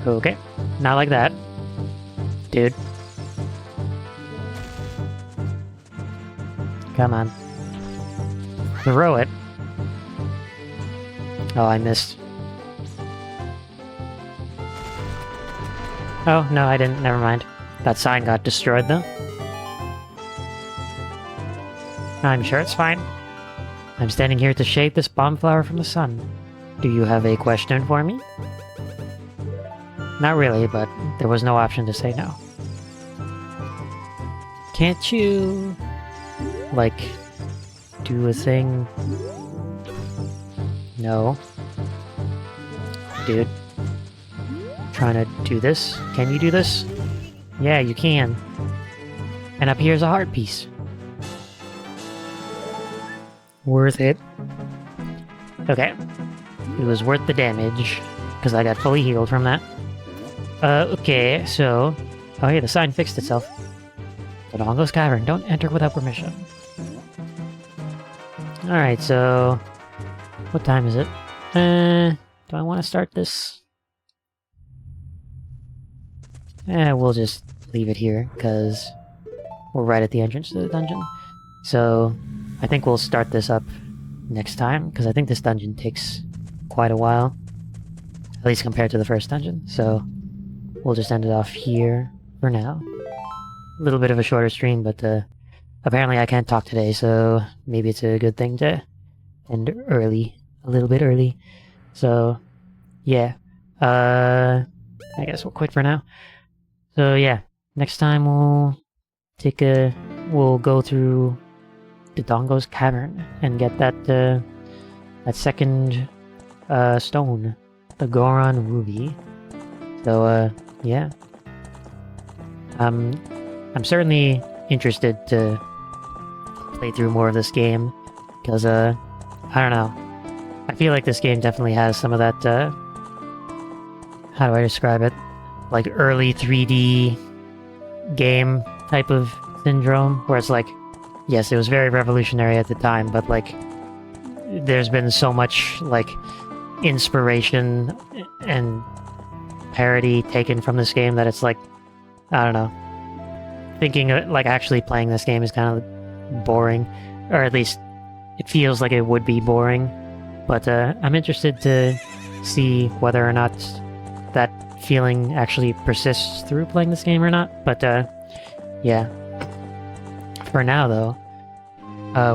S1: Okay. Not like that. Dude. Come on. Throw it. Oh, I missed. Oh, no, I didn't. Never mind. That sign got destroyed, though. I'm sure it's fine. I'm standing here to shade this bomb flower from the sun. Do you have a question for me? Not really, but there was no option to say no. Can't you, like, do a thing? No. Dude. Trying to do this? Can you do this? Yeah, you can. And up here's a heart piece. Worth it. Okay. It was worth the damage, because I got fully healed from that. Okay, so... Oh hey, the sign fixed itself. Dodongo's Cavern. Don't enter without permission. Alright, so... What time is it? Do I want to start this? We'll just leave it here, because we're right at the entrance to the dungeon. So, I think we'll start this up next time, because I think this dungeon takes quite a while. At least compared to the first dungeon, so we'll just end it off here for now. A little bit of a shorter stream, but apparently I can't talk today, so maybe it's a good thing to end early. A little bit early. So, yeah. I guess we'll quit for now. So yeah, next time we'll go through Dodongo's Cavern and get that that second stone, the Goron Ruby. So yeah. I'm certainly interested to play through more of this game, because I don't know. I feel like this game definitely has some of that, how do I describe it? Like early 3D game type of syndrome, where it's like, yes, it was very revolutionary at the time, but like, there's been so much like inspiration and parody taken from this game that it's like, I don't know. Thinking like actually playing this game is kind of boring, or at least it feels like it would be boring. But I'm interested to see whether or not that feeling actually persists through playing this game or not. But yeah. For now, though,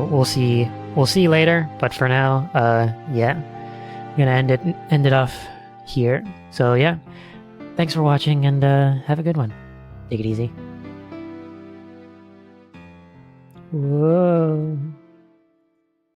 S1: we'll see later. But for now, yeah, I'm gonna end it off here. So yeah, thanks for watching, and have a good one. Take it easy. Whoa.